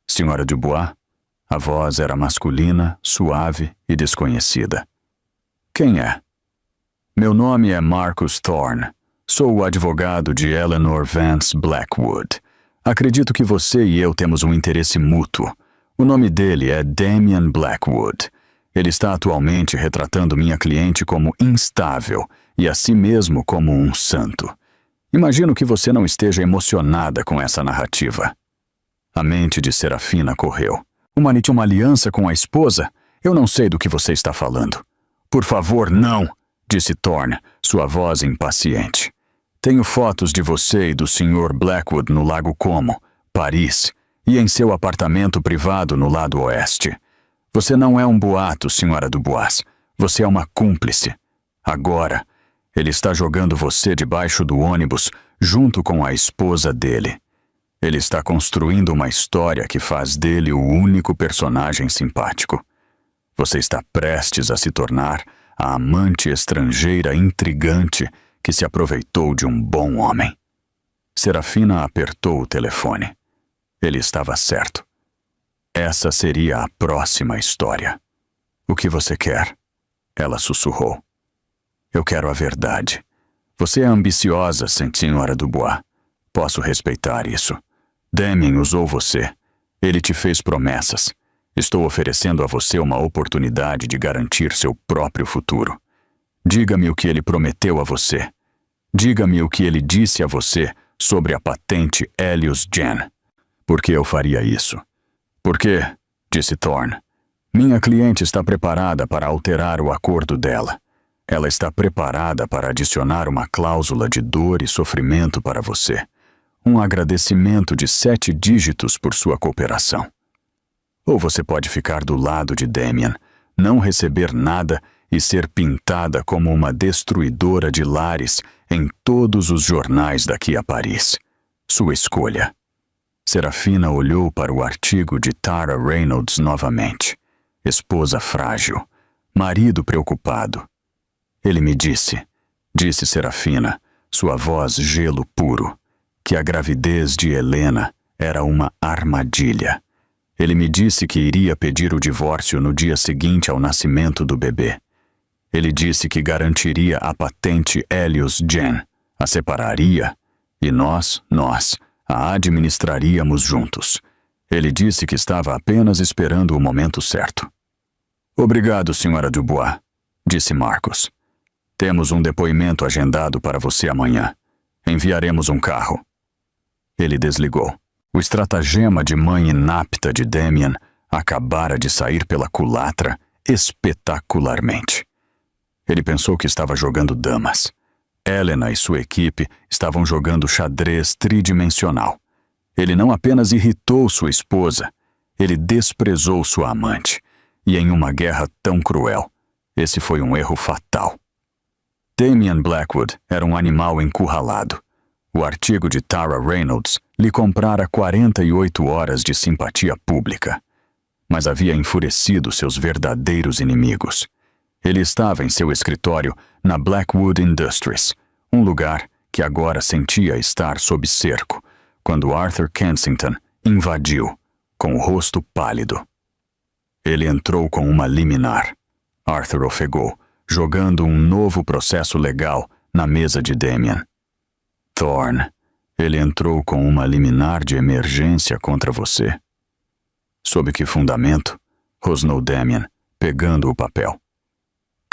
A: Senhora Dubois? A voz era masculina, suave e desconhecida. Quem é? Meu nome é Marcus Thorne. Sou o advogado de Eleanor Vance Blackwood. Acredito que você e eu temos um interesse mútuo. O nome dele é Damian Blackwood. Ele está atualmente retratando minha cliente como instável e a si mesmo como um santo. Imagino que você não esteja emocionada com essa narrativa. A mente de Serafina correu. Uma aliança com a esposa? Eu não sei do que você está falando. Por favor, não, disse Thorne, sua voz impaciente. Tenho fotos de você e do Sr. Blackwood no Lago Como, Paris, e em seu apartamento privado no lado oeste. Você não é um boato, Sra. Dubois. Você é uma cúmplice. Agora, ele está jogando você debaixo do ônibus junto com a esposa dele. Ele está construindo uma história que faz dele o único personagem simpático. Você está prestes a se tornar a amante estrangeira intrigante que se aproveitou de um bom homem. Serafina apertou o telefone. Ele estava certo. Essa seria a próxima história. O que você quer? Ela sussurrou. Eu quero a verdade. Você é ambiciosa, Sra. Dubois. Posso respeitar isso. Damian usou você. Ele te fez promessas. Estou oferecendo a você uma oportunidade de garantir seu próprio futuro. Diga-me o que ele prometeu a você. Diga-me o que ele disse a você sobre a patente Helios Gen. Por que eu faria isso? Porque, disse Thorne, minha cliente está preparada para alterar o acordo dela. Ela está preparada para adicionar uma cláusula de dor e sofrimento para você. Um agradecimento de 7 dígitos por sua cooperação. Ou você pode ficar do lado de Damian, não receber nada e ser pintada como uma destruidora de lares em todos os jornais daqui a Paris. Sua escolha. Serafina olhou para o artigo de Tara Reynolds novamente. Esposa frágil. Marido preocupado. Ele me disse Serafina, sua voz gelo puro, que a gravidez de Helena era uma armadilha. Ele me disse que iria pedir o divórcio no dia seguinte ao nascimento do bebê. Ele disse que garantiria a patente Helios Gen, a separaria, e nós, a administraríamos juntos. Ele disse que estava apenas esperando o momento certo. Obrigado, Sra. Dubois, disse Marcos. Temos um depoimento agendado para você amanhã. Enviaremos um carro. Ele desligou. O estratagema de mãe inapta de Damian acabara de sair pela culatra espetacularmente. Ele pensou que estava jogando damas. Helena e sua equipe estavam jogando xadrez tridimensional. Ele não apenas irritou sua esposa, ele desprezou sua amante. E em uma guerra tão cruel, esse foi um erro fatal. Damian Blackwood era um animal encurralado. O artigo de Tara Reynolds lhe comprara 48 horas de simpatia pública, mas havia enfurecido seus verdadeiros inimigos. Ele estava em seu escritório na Blackwood Industries, um lugar que agora sentia estar sob cerco, quando Arthur Kensington invadiu, com o rosto pálido. Ele entrou com uma liminar. Arthur ofegou, jogando um novo processo legal na mesa de Damian. Thorne, ele entrou com uma liminar de emergência contra você. Sob que fundamento? Rosnou Damian, pegando o papel.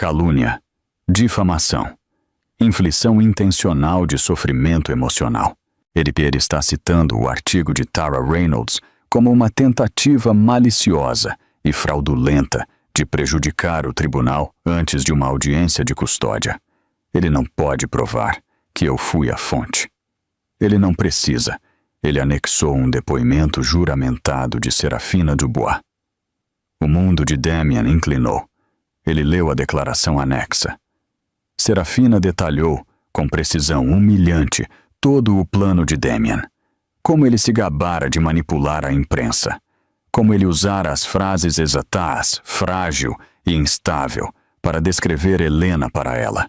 A: Calúnia, difamação, inflição intencional de sofrimento emocional. Ele está citando o artigo de Tara Reynolds como uma tentativa maliciosa e fraudulenta de prejudicar o tribunal antes de uma audiência de custódia. Ele não pode provar que eu fui a fonte. Ele não precisa. Ele anexou um depoimento juramentado de Serafina Dubois. O mundo de Damian inclinou. Ele leu a declaração anexa. Serafina detalhou, com precisão humilhante, todo o plano de Damian. Como ele se gabara de manipular a imprensa. Como ele usara as frases exatas, frágil e instável, para descrever Helena para ela.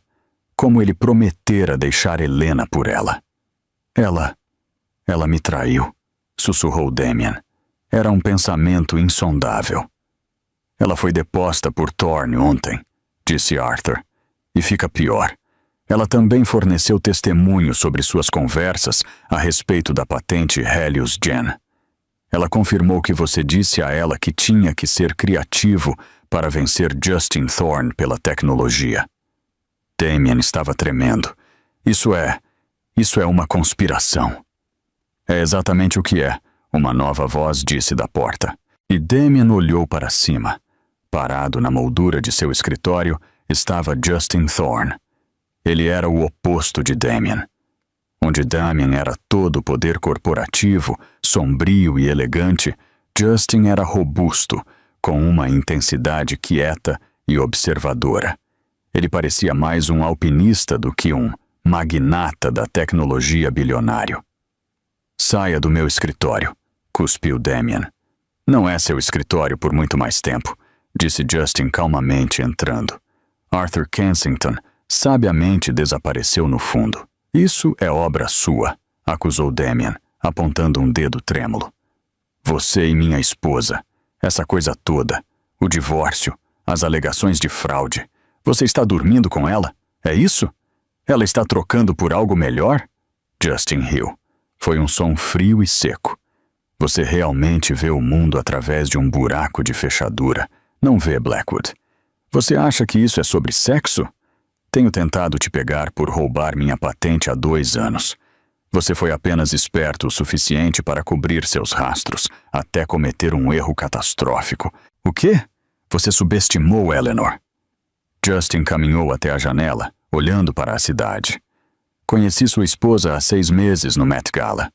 A: Como ele prometera deixar Helena por ela. Ela me traiu, sussurrou Damian. Era um pensamento insondável. Ela foi deposta por Thorne ontem, disse Arthur. E fica pior. Ela também forneceu testemunho sobre suas conversas a respeito da patente Helios Gen. Ela confirmou que você disse a ela que tinha que ser criativo para vencer Justin Thorne pela tecnologia. Damien estava tremendo. Isso é uma conspiração. É exatamente o que é, uma nova voz disse da porta. E Damien olhou para cima. Parado na moldura de seu escritório estava Justin Thorne. Ele era o oposto de Damien. Onde Damien era todo o poder corporativo, sombrio e elegante, Justin era robusto, com uma intensidade quieta e observadora. Ele parecia mais um alpinista do que um magnata da tecnologia bilionário. Saia do meu escritório, cuspiu Damien. Não é seu escritório por muito mais tempo, disse Justin calmamente entrando. Arthur Kensington sabiamente desapareceu no fundo. Isso é obra sua, acusou Damien, apontando um dedo trêmulo. Você e minha esposa, essa coisa toda, o divórcio, as alegações de fraude. Você está dormindo com ela? É isso? Ela está trocando por algo melhor? Justin riu. Foi um som frio e seco. Você realmente vê o mundo através de um buraco de fechadura, não vê, Blackwood? Você acha que isso é sobre sexo? Tenho tentado te pegar por roubar minha patente há 2 anos. Você foi apenas esperto o suficiente para cobrir seus rastros, até cometer um erro catastrófico. O quê? Você subestimou Eleanor. Justin caminhou até a janela, olhando para a cidade. Conheci sua esposa há 6 meses no Met Gala.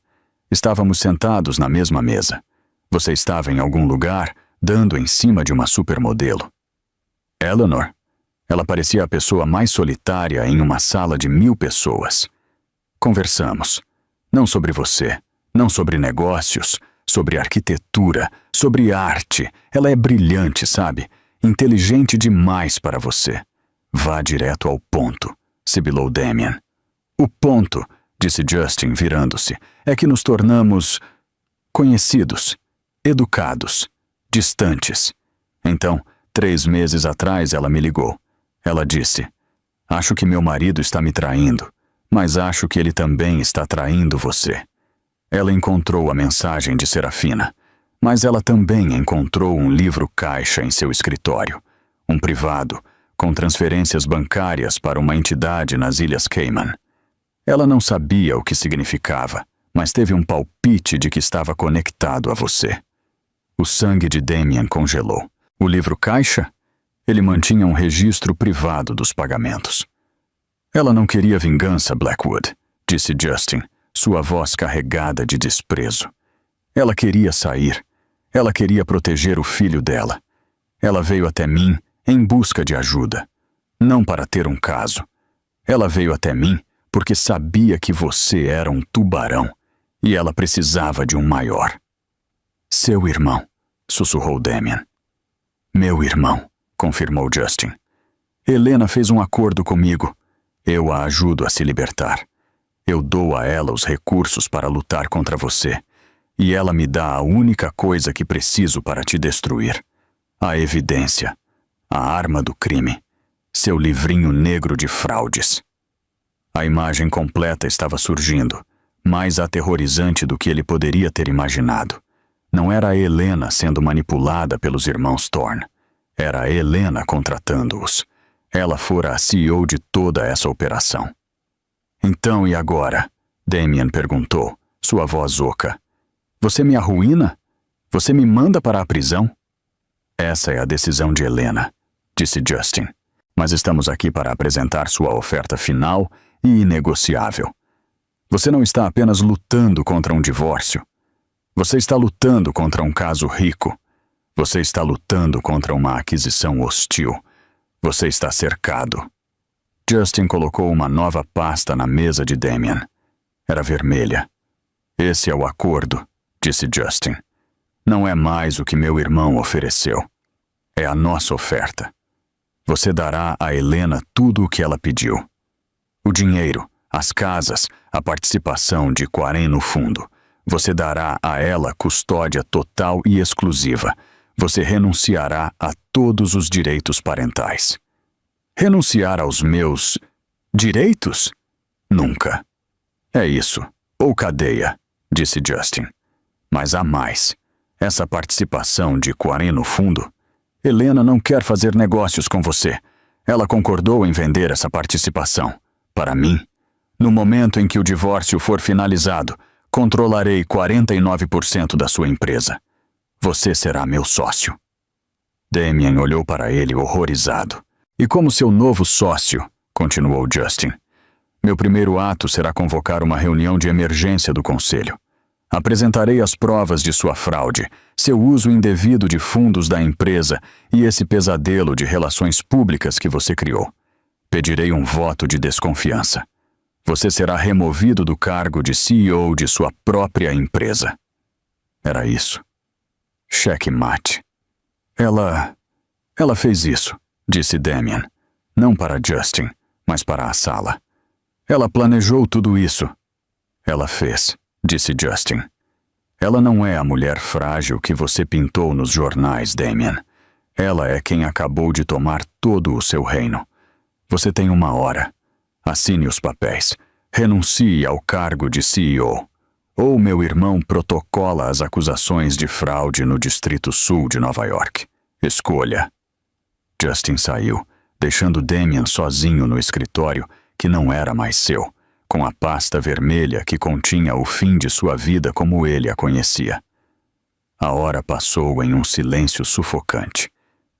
A: Estávamos sentados na mesma mesa. Você estava em algum lugar, dando em cima de uma supermodelo. Eleanor? Ela parecia a pessoa mais solitária em uma sala de 1000 pessoas. Conversamos. Não sobre você, não sobre negócios, sobre arquitetura, sobre arte. Ela é brilhante, sabe? Inteligente demais para você. Vá direto ao ponto, sibilou Damien. O ponto, disse Justin, virando-se, é que nos tornamos conhecidos, educados, distantes. Então, 3 meses atrás ela me ligou. Ela disse, acho que meu marido está me traindo, mas acho que ele também está traindo você. Ela encontrou a mensagem de Serafina, mas ela também encontrou um livro-caixa em seu escritório, um privado, com transferências bancárias para uma entidade nas Ilhas Cayman. Ela não sabia o que significava, mas teve um palpite de que estava conectado a você. O sangue de Damien congelou. O livro-caixa? Ele mantinha um registro privado dos pagamentos. Ela não queria vingança, Blackwood, disse Justin, sua voz carregada de desprezo. Ela queria sair. Ela queria proteger o filho dela. Ela veio até mim em busca de ajuda. Não para ter um caso. Ela veio até mim porque sabia que você era um tubarão e ela precisava de um maior. Seu irmão, sussurrou Damien. Meu irmão, confirmou Justin. Helena fez um acordo comigo. Eu a ajudo a se libertar. Eu dou a ela os recursos para lutar contra você. E ela me dá a única coisa que preciso para te destruir. A evidência. A arma do crime. Seu livrinho negro de fraudes. A imagem completa estava surgindo, mais aterrorizante do que ele poderia ter imaginado. Não era a Helena sendo manipulada pelos irmãos Thorne. Era a Helena contratando-os. Ela fora a CEO de toda essa operação. Então e agora? Damien perguntou, sua voz oca. Você me arruína? Você me manda para a prisão? Essa é a decisão de Helena, disse Justin. Mas estamos aqui para apresentar sua oferta final e inegociável. Você não está apenas lutando contra um divórcio. Você está lutando contra um caso rico. Você está lutando contra uma aquisição hostil. Você está cercado. Justin colocou uma nova pasta na mesa de Damien. Era vermelha. Esse é o acordo, disse Justin. Não é mais o que meu irmão ofereceu. É a nossa oferta. Você dará a Helena tudo o que ela pediu. O dinheiro, as casas, a participação de Quarren no fundo. Você dará a ela custódia total e exclusiva. Você renunciará a todos os direitos parentais. Renunciar aos meus direitos? Nunca. É isso. Ou cadeia, disse Justin. Mas há mais. Essa participação de Quarin no fundo. Helena não quer fazer negócios com você. Ela concordou em vender essa participação. Para mim, no momento em que o divórcio for finalizado, controlarei 49% da sua empresa. Você será meu sócio. Damien olhou para ele horrorizado. E como seu novo sócio, continuou Justin, meu primeiro ato será convocar uma reunião de emergência do conselho. Apresentarei as provas de sua fraude, seu uso indevido de fundos da empresa e esse pesadelo de relações públicas que você criou. Pedirei um voto de desconfiança. Você será removido do cargo de CEO de sua própria empresa. Era isso. Checkmate. Ela fez isso, disse Damien. Não para Justin, mas para a sala. Ela planejou tudo isso. Ela fez, disse Justin. Ela não é a mulher frágil que você pintou nos jornais, Damien. Ela é quem acabou de tomar todo o seu reino. Você tem 1 hora. Assine os papéis. Renuncie ao cargo de CEO. Ou meu irmão protocola as acusações de fraude no Distrito Sul de Nova York. Escolha. Justin saiu, deixando Damien sozinho no escritório, que não era mais seu, com a pasta vermelha que continha o fim de sua vida como ele a conhecia. A hora passou em um silêncio sufocante.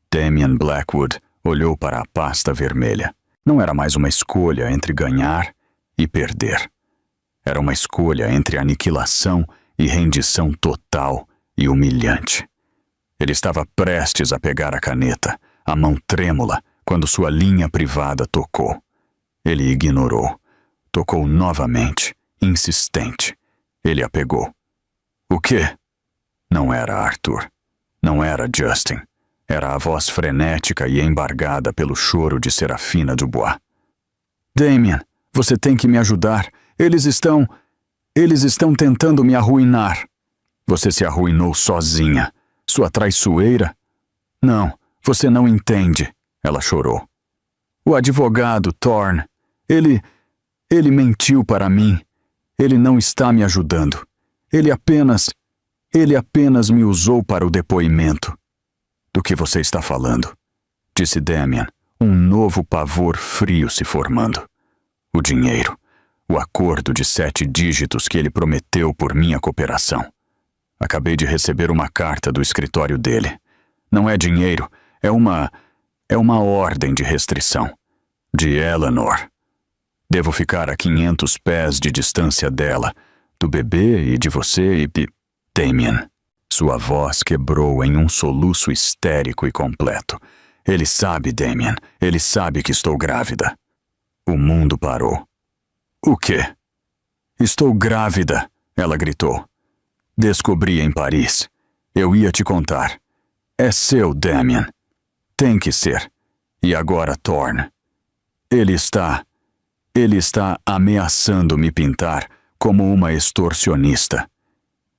A: Damien Blackwood olhou para a pasta vermelha. Não era mais uma escolha entre ganhar e perder. Era uma escolha entre aniquilação e rendição total e humilhante. Ele estava prestes a pegar a caneta, a mão trêmula, quando sua linha privada tocou. Ele ignorou. Tocou novamente, insistente. Ele a pegou. O quê? Não era Arthur. Não era Justin. Era a voz frenética e embargada pelo choro de Serafina Dubois. Damien, você tem que me ajudar. Eles estão tentando me arruinar. Você se arruinou sozinha. Sua traiçoeira? Não, você não entende. Ela chorou. O advogado, Thorne, ele mentiu para mim. Ele não está me ajudando. Ele apenas me usou para o depoimento. Do que você está falando? Disse Damien, um novo pavor frio se formando. O dinheiro. O acordo de 7 dígitos que ele prometeu por minha cooperação. Acabei de receber uma carta do escritório dele. Não é dinheiro, é uma ordem de restrição. De Eleanor. Devo ficar a 500 pés de distância dela, do bebê e de você e de Damien. Sua voz quebrou em um soluço histérico e completo. Ele sabe, Damien, ele sabe que estou grávida. O mundo parou. O quê? Estou grávida, ela gritou. Descobri em Paris. Eu ia te contar. É seu, Damien. Tem que ser. E agora Thorne. Ele está ameaçando me pintar como uma extorsionista.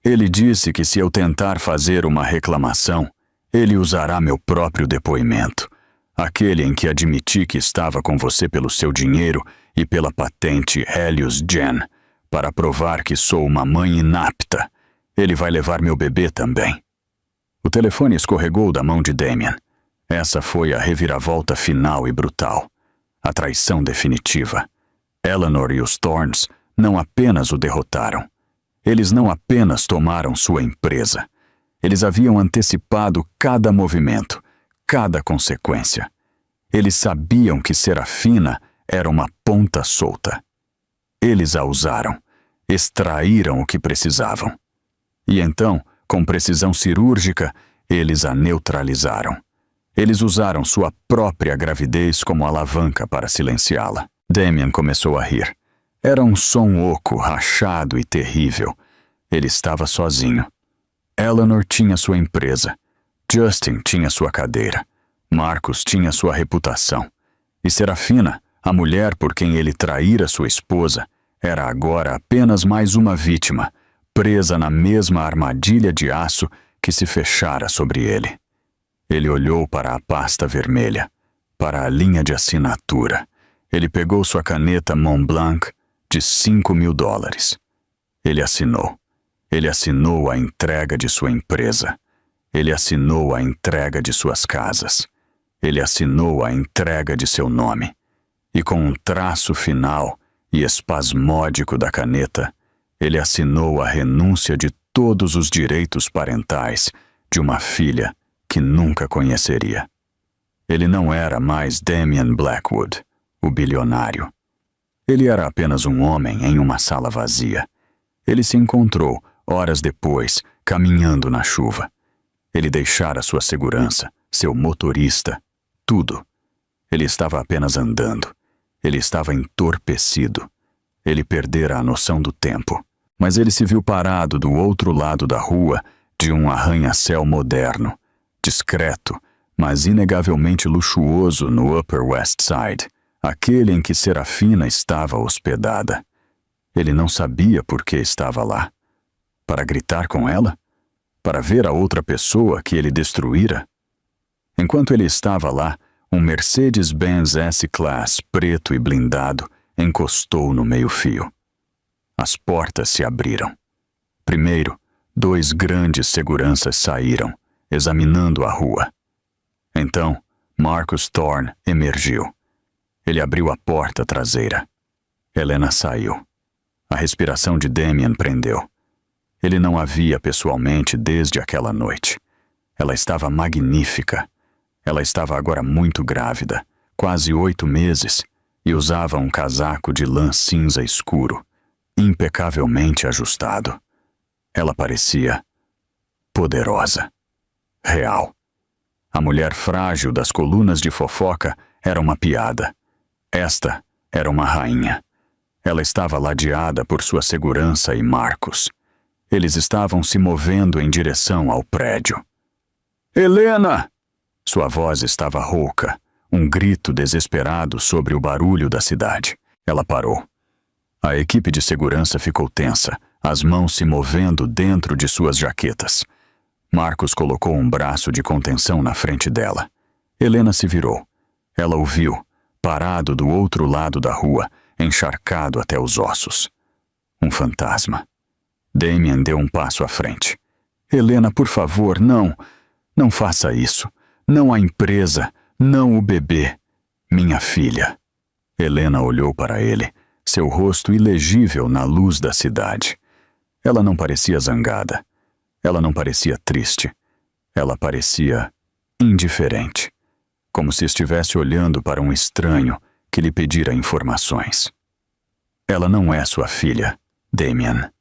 A: Ele disse que se eu tentar fazer uma reclamação, ele usará meu próprio depoimento, aquele em que admiti que estava com você pelo seu dinheiro e pela patente Helios Gen, para provar que sou uma mãe inapta. Ele vai levar meu bebê também. O telefone escorregou da mão de Damien. Essa foi a reviravolta final e brutal. A traição definitiva. Eleanor e os Thornes não apenas o derrotaram. Eles não apenas tomaram sua empresa. Eles haviam antecipado cada movimento, cada consequência. Eles sabiam que Serafina era uma ponta solta. Eles a usaram, extraíram o que precisavam. E então, com precisão cirúrgica, eles a neutralizaram. Eles usaram sua própria gravidez como alavanca para silenciá-la. Damien começou a rir. Era um som oco, rachado e terrível. Ele estava sozinho. Eleanor tinha sua empresa. Justin tinha sua cadeira. Marcus tinha sua reputação. E Serafina, a mulher por quem ele traíra sua esposa, era agora apenas mais uma vítima, presa na mesma armadilha de aço que se fechara sobre ele. Ele olhou para a pasta vermelha, para a linha de assinatura. Ele pegou sua caneta Montblanc de $5.000. Ele assinou. Ele assinou a entrega de sua empresa. Ele assinou a entrega de suas casas. Ele assinou a entrega de seu nome. E com um traço final e espasmódico da caneta, ele assinou a renúncia de todos os direitos parentais de uma filha que nunca conheceria. Ele não era mais Damian Blackwood, o bilionário. Ele era apenas um homem em uma sala vazia. Ele se encontrou, horas depois, caminhando na chuva. Ele deixara sua segurança, seu motorista, tudo. Ele estava apenas andando. Ele estava entorpecido. Ele perdera a noção do tempo. Mas ele se viu parado do outro lado da rua de um arranha-céu moderno, discreto, mas inegavelmente luxuoso no Upper West Side, aquele em que Serafina estava hospedada. Ele não sabia por que estava lá. Para gritar com ela? Para ver a outra pessoa que ele destruíra? Enquanto ele estava lá, um Mercedes-Benz S-Class preto e blindado encostou no meio-fio. As portas se abriram. Primeiro, 2 grandes seguranças saíram, examinando a rua. Então, Marcus Thorne emergiu. Ele abriu a porta traseira. Helena saiu. A respiração de Damian prendeu. Ele não a via pessoalmente desde aquela noite. Ela estava magnífica. Ela estava agora muito grávida, quase 8 meses, e usava um casaco de lã cinza escuro, impecavelmente ajustado. Ela parecia poderosa, real. A mulher frágil das colunas de fofoca era uma piada. Esta era uma rainha. Ela estava ladeada por sua segurança e Marcos. Eles estavam se movendo em direção ao prédio. Helena! Sua voz estava rouca, um grito desesperado sobre o barulho da cidade. Ela parou. A equipe de segurança ficou tensa, as mãos se movendo dentro de suas jaquetas. Marcos colocou um braço de contenção na frente dela. Helena se virou. Ela o viu, parado do outro lado da rua, encharcado até os ossos. Um fantasma. Damian deu um passo à frente. Helena, por favor, não. Não faça isso. Não a empresa, não o bebê. Minha filha. Helena olhou para ele, seu rosto ilegível na luz da cidade. Ela não parecia zangada. Ela não parecia triste. Ela parecia indiferente, como se estivesse olhando para um estranho que lhe pedira informações. Ela não é sua filha, Damian,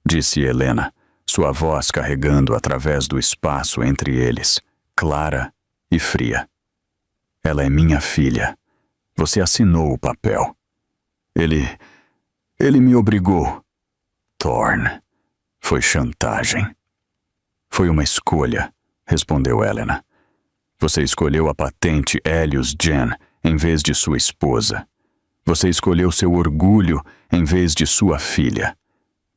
A: disse Helena, sua voz carregando através do espaço entre eles, clara e fria. Ela é minha filha. Você assinou o papel. Ele me obrigou. Thorne. Foi chantagem. Foi uma escolha, respondeu Helena. Você escolheu a patente Helios Gen em vez de sua esposa. Você escolheu seu orgulho em vez de sua filha.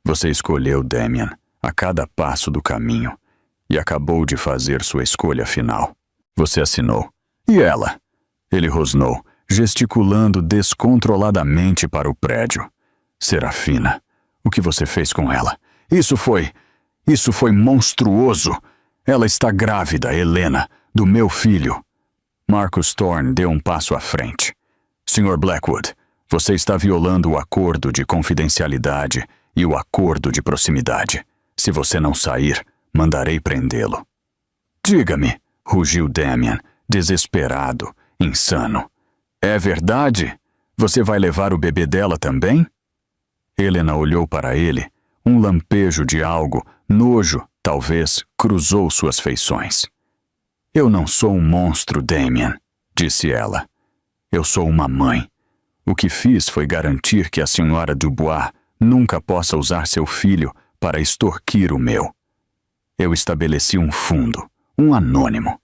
A: Você escolheu Damian a cada passo do caminho e acabou de fazer sua escolha final. Você assinou. E ela? Ele rosnou, gesticulando descontroladamente para o prédio. Serafina, o que você fez com ela? Isso foi monstruoso. Ela está grávida, Helena, do meu filho. Marcus Thorne deu um passo à frente. Sr. Blackwood, você está violando o acordo de confidencialidade e o acordo de proximidade. Se você não sair, mandarei prendê-lo. Diga-me, rugiu Damian, desesperado, insano. É verdade? Você vai levar o bebê dela também? Helena olhou para ele. Um lampejo de algo, nojo, talvez, cruzou suas feições. Eu não sou um monstro, Damian, disse ela. Eu sou uma mãe. O que fiz foi garantir que a senhora Dubois nunca possa usar seu filho para extorquir o meu. Eu estabeleci um fundo, um anônimo.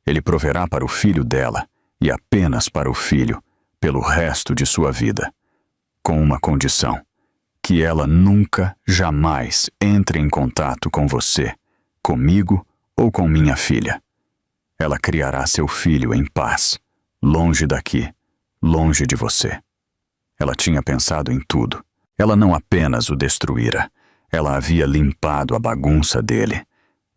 A: Ele proverá para o filho dela, e apenas para o filho, pelo resto de sua vida. Com uma condição: que ela nunca, jamais entre em contato com você, comigo ou com minha filha. Ela criará seu filho em paz, longe daqui, longe de você. Ela tinha pensado em tudo. Ela não apenas o destruíra, ela havia limpado a bagunça dele.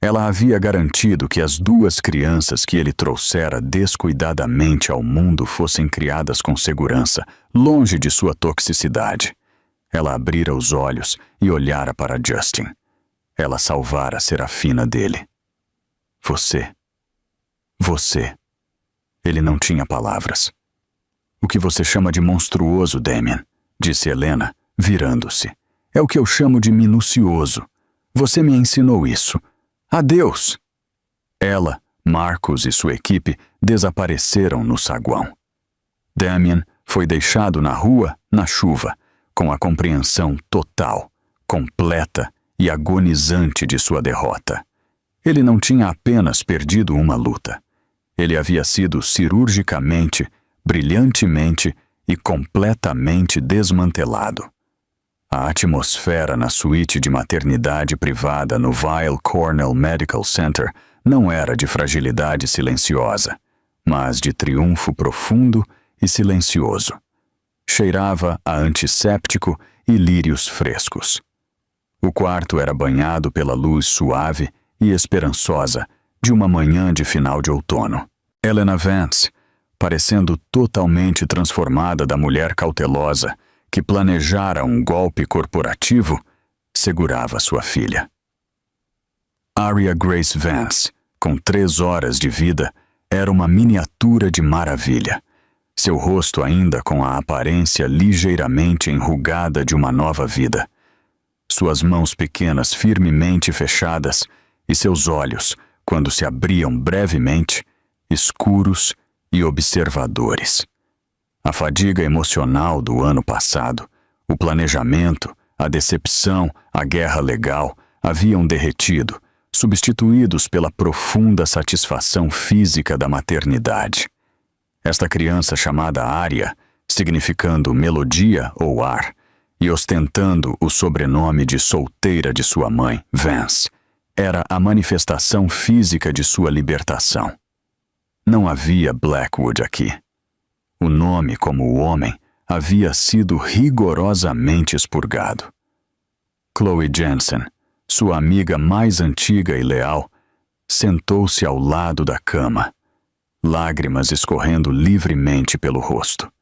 A: Ela havia garantido que as 2 crianças que ele trouxera descuidadamente ao mundo fossem criadas com segurança, longe de sua toxicidade. Ela abrira os olhos e olhara para Justin. Ela salvara a Serafina dele. Você. Ele não tinha palavras. O que você chama de monstruoso, Damien, disse Helena, virando-se. É o que eu chamo de minucioso. Você me ensinou isso. Adeus! Ela, Marcus e sua equipe desapareceram no saguão. Damien foi deixado na rua, na chuva, com a compreensão total, completa e agonizante de sua derrota. Ele não tinha apenas perdido uma luta. Ele havia sido cirurgicamente, brilhantemente e completamente desmantelado. A atmosfera na suíte de maternidade privada no Weill Cornell Medical Center não era de fragilidade silenciosa, mas de triunfo profundo e silencioso. Cheirava a antisséptico e lírios frescos. O quarto era banhado pela luz suave e esperançosa de uma manhã de final de outono. Helena Vance, parecendo totalmente transformada da mulher cautelosa que planejara um golpe corporativo, segurava sua filha. Aria Grace Vance, com 3 horas de vida, era uma miniatura de maravilha. Seu rosto ainda com a aparência ligeiramente enrugada de uma nova vida. Suas mãos pequenas firmemente fechadas e seus olhos, quando se abriam brevemente, escuros e observadores. A fadiga emocional do ano passado, o planejamento, a decepção, a guerra legal haviam derretido, substituídos pela profunda satisfação física da maternidade. Esta criança chamada Aria, significando melodia ou ar, e ostentando o sobrenome de solteira de sua mãe, Vance, era a manifestação física de sua libertação. Não havia Blackwood aqui. O nome, como o homem, havia sido rigorosamente expurgado. Chloe Jensen, sua amiga mais antiga e leal, sentou-se ao lado da cama, lágrimas escorrendo livremente pelo rosto.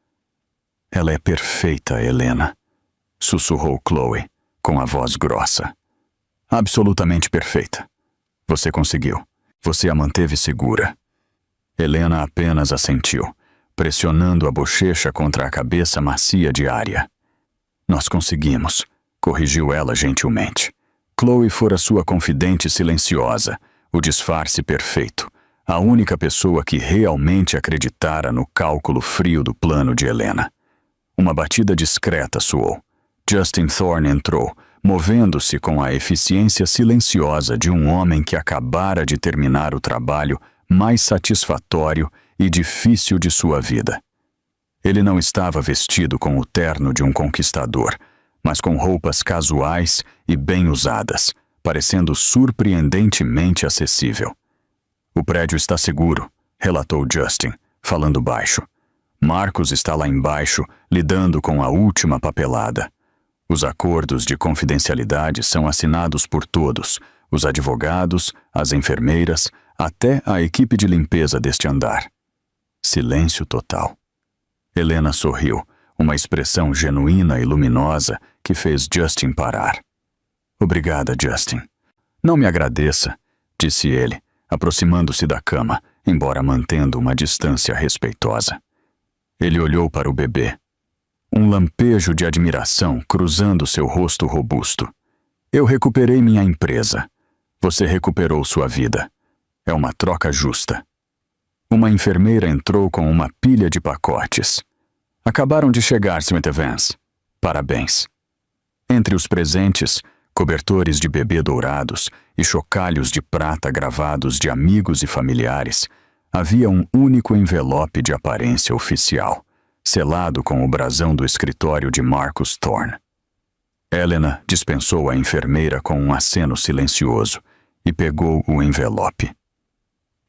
A: Ela é perfeita, Helena, sussurrou Chloe, com a voz grossa. Absolutamente perfeita. Você conseguiu. Você a manteve segura. Helena apenas assentiu, pressionando a bochecha contra a cabeça macia de Aria. Nós conseguimos, corrigiu ela gentilmente. Chloe fora sua confidente silenciosa, o disfarce perfeito, a única pessoa que realmente acreditara no cálculo frio do plano de Helena. Uma batida discreta soou. Justin Thorne entrou, movendo-se com a eficiência silenciosa de um homem que acabara de terminar o trabalho mais satisfatório e difícil de sua vida. Ele não estava vestido com o terno de um conquistador, mas com roupas casuais e bem usadas, parecendo surpreendentemente acessível. O prédio está seguro, relatou Justin, falando baixo. Marcus está lá embaixo, lidando com a última papelada. Os acordos de confidencialidade são assinados por todos, os advogados, as enfermeiras, até a equipe de limpeza deste andar. Silêncio total. Helena sorriu, uma expressão genuína e luminosa que fez Justin parar. Obrigada, Justin. Não me agradeça, disse ele, aproximando-se da cama, embora mantendo uma distância respeitosa. Ele olhou para o bebê. Um lampejo de admiração cruzando seu rosto robusto. Eu recuperei minha empresa. Você recuperou sua vida. É uma troca justa. Uma enfermeira entrou com uma pilha de pacotes. Acabaram de chegar, Sr. Vance. Parabéns. Entre os presentes, cobertores de bebê dourados e chocalhos de prata gravados de amigos e familiares, havia um único envelope de aparência oficial, selado com o brasão do escritório de Marcus Thorne. Helena dispensou a enfermeira com um aceno silencioso e pegou o envelope.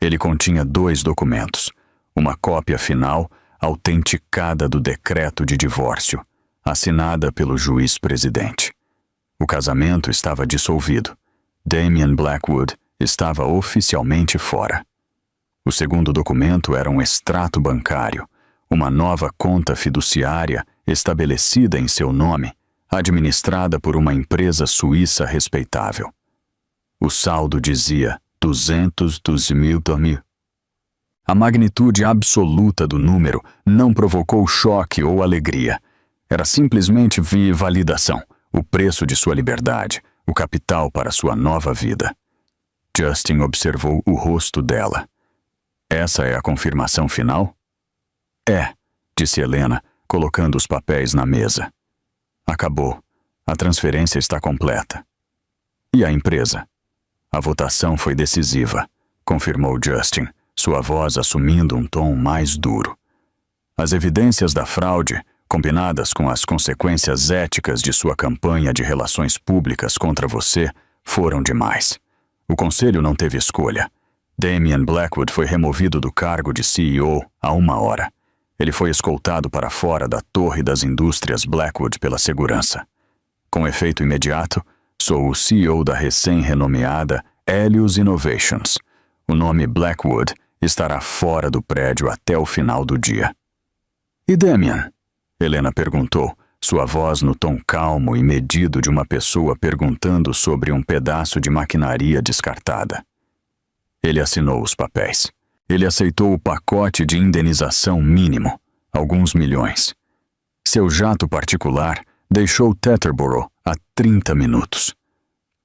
A: Ele continha 2 documentos, uma cópia final autenticada do decreto de divórcio, assinada pelo juiz-presidente. O casamento estava dissolvido. Damian Blackwood estava oficialmente fora. O segundo documento era um extrato bancário, uma nova conta fiduciária estabelecida em seu nome, administrada por uma empresa suíça respeitável. O saldo dizia 212.000. A magnitude absoluta do número não provocou choque ou alegria. Era simplesmente validação, o preço de sua liberdade, o capital para sua nova vida. Justin observou o rosto dela. Essa é a confirmação final? É, disse Helena, colocando os papéis na mesa. Acabou. A transferência está completa. E a empresa? A votação foi decisiva, confirmou Justin, sua voz assumindo um tom mais duro. As evidências da fraude, combinadas com as consequências éticas de sua campanha de relações públicas contra você, foram demais. O conselho não teve escolha. Damian Blackwood foi removido do cargo de CEO há 1 hora. Ele foi escoltado para fora da Torre das Indústrias Blackwood pela segurança. Com efeito imediato, sou o CEO da recém-renomeada Helios Innovations. O nome Blackwood estará fora do prédio até o final do dia. E Damian? Helena perguntou, sua voz no tom calmo e medido de uma pessoa perguntando sobre um pedaço de maquinaria descartada. Ele assinou os papéis. Ele aceitou o pacote de indenização mínimo, alguns milhões. Seu jato particular deixou Teterboro há 30 minutos.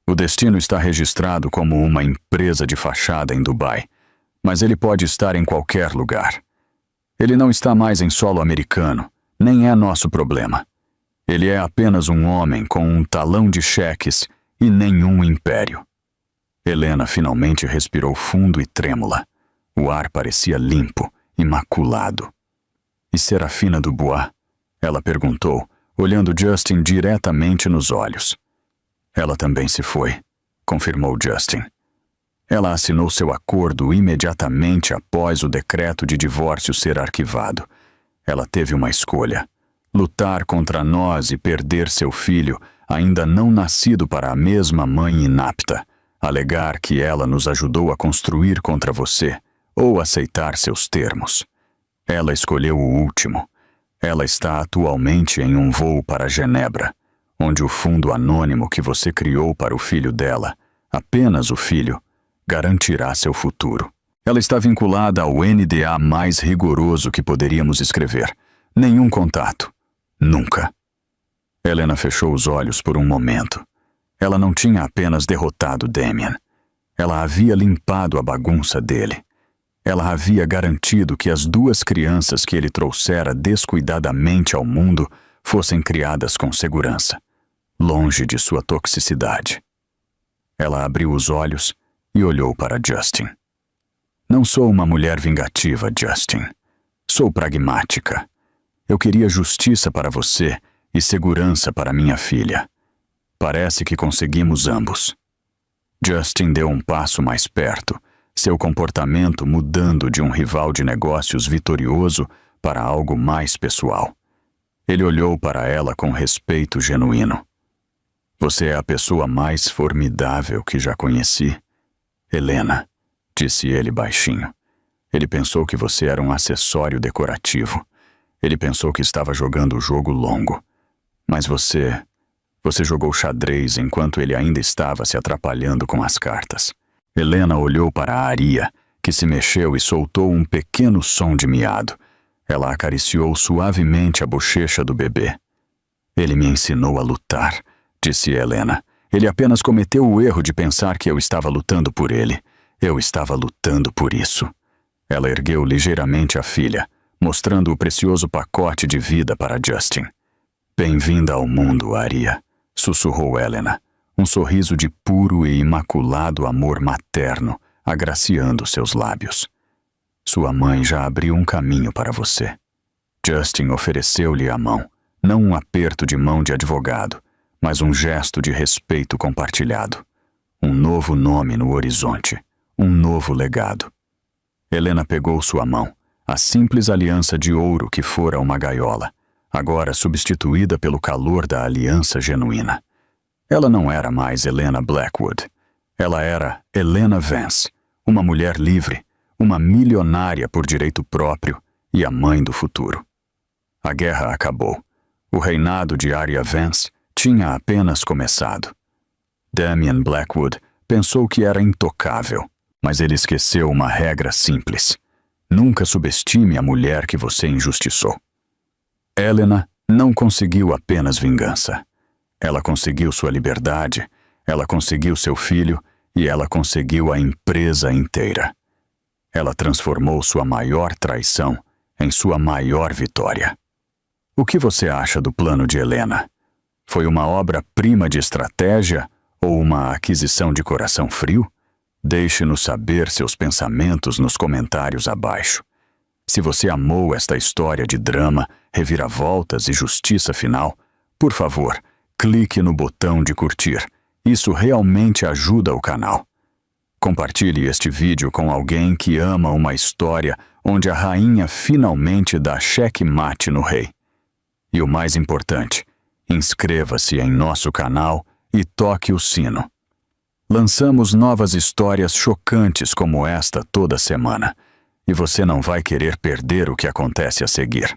A: O destino está registrado como uma empresa de fachada em Dubai, mas ele pode estar em qualquer lugar. Ele não está mais em solo americano, nem é nosso problema. Ele é apenas um homem com um talão de cheques e nenhum império. Helena finalmente respirou fundo e trêmula. O ar parecia limpo, imaculado. E Serafina Dubois? Ela perguntou, olhando Justin diretamente nos olhos. Ela também se foi, confirmou Justin. Ela assinou seu acordo imediatamente após o decreto de divórcio ser arquivado. Ela teve uma escolha: lutar contra nós e perder seu filho, ainda não nascido para a mesma mãe inapta, alegar que ela nos ajudou a construir contra você, ou aceitar seus termos. Ela escolheu o último. Ela está atualmente em um voo para Genebra, onde o fundo anônimo que você criou para o filho dela, apenas o filho, garantirá seu futuro. Ela está vinculada ao NDA mais rigoroso que poderíamos escrever. Nenhum contato. Nunca. Helena fechou os olhos por um momento. Ela não tinha apenas derrotado Damian. Ela havia limpado a bagunça dele. Ela havia garantido que as 2 crianças que ele trouxera descuidadamente ao mundo fossem criadas com segurança, longe de sua toxicidade. Ela abriu os olhos e olhou para Justin. Não sou uma mulher vingativa, Justin. Sou pragmática. Eu queria justiça para você e segurança para minha filha. Parece que conseguimos ambos. Justin deu um passo mais perto, seu comportamento mudando de um rival de negócios vitorioso para algo mais pessoal. Ele olhou para ela com respeito genuíno. Você é a pessoa mais formidável que já conheci. Helena, disse ele baixinho. Ele pensou que você era um acessório decorativo. Ele pensou que estava jogando o jogo longo. Mas você jogou xadrez enquanto ele ainda estava se atrapalhando com as cartas. Helena olhou para a Aria, que se mexeu e soltou um pequeno som de miado. Ela acariciou suavemente a bochecha do bebê. Ele me ensinou a lutar, disse Helena. Ele apenas cometeu o erro de pensar que eu estava lutando por ele. Eu estava lutando por isso. Ela ergueu ligeiramente a filha, mostrando o precioso pacote de vida para Justin. Bem-vinda ao mundo, Aria, sussurrou Helena, um sorriso de puro e imaculado amor materno agraciando seus lábios. Sua mãe já abriu um caminho para você. Justin ofereceu-lhe a mão, não um aperto de mão de advogado, mas um gesto de respeito compartilhado. Um novo nome no horizonte, um novo legado. Helena pegou sua mão, a simples aliança de ouro que fora uma gaiola, agora substituída pelo calor da aliança genuína. Ela não era mais Helena Blackwood. Ela era Helena Vance, uma mulher livre, uma milionária por direito próprio e a mãe do futuro. A guerra acabou. O reinado de Arya Vance tinha apenas começado. Damian Blackwood pensou que era intocável, mas ele esqueceu uma regra simples. Nunca subestime a mulher que você injustiçou. Helena não conseguiu apenas vingança. Ela conseguiu sua liberdade, ela conseguiu seu filho e ela conseguiu a empresa inteira. Ela transformou sua maior traição em sua maior vitória. O que você acha do plano de Helena? Foi uma obra-prima de estratégia ou uma aquisição de coração frio? Deixe-nos saber seus pensamentos nos comentários abaixo. Se você amou esta história de drama, reviravoltas e justiça final, por favor, clique no botão de curtir. Isso realmente ajuda o canal. Compartilhe este vídeo com alguém que ama uma história onde a rainha finalmente dá checkmate no rei. E o mais importante, inscreva-se em nosso canal e toque o sino. Lançamos novas histórias chocantes como esta toda semana, e você não vai querer perder o que acontece a seguir.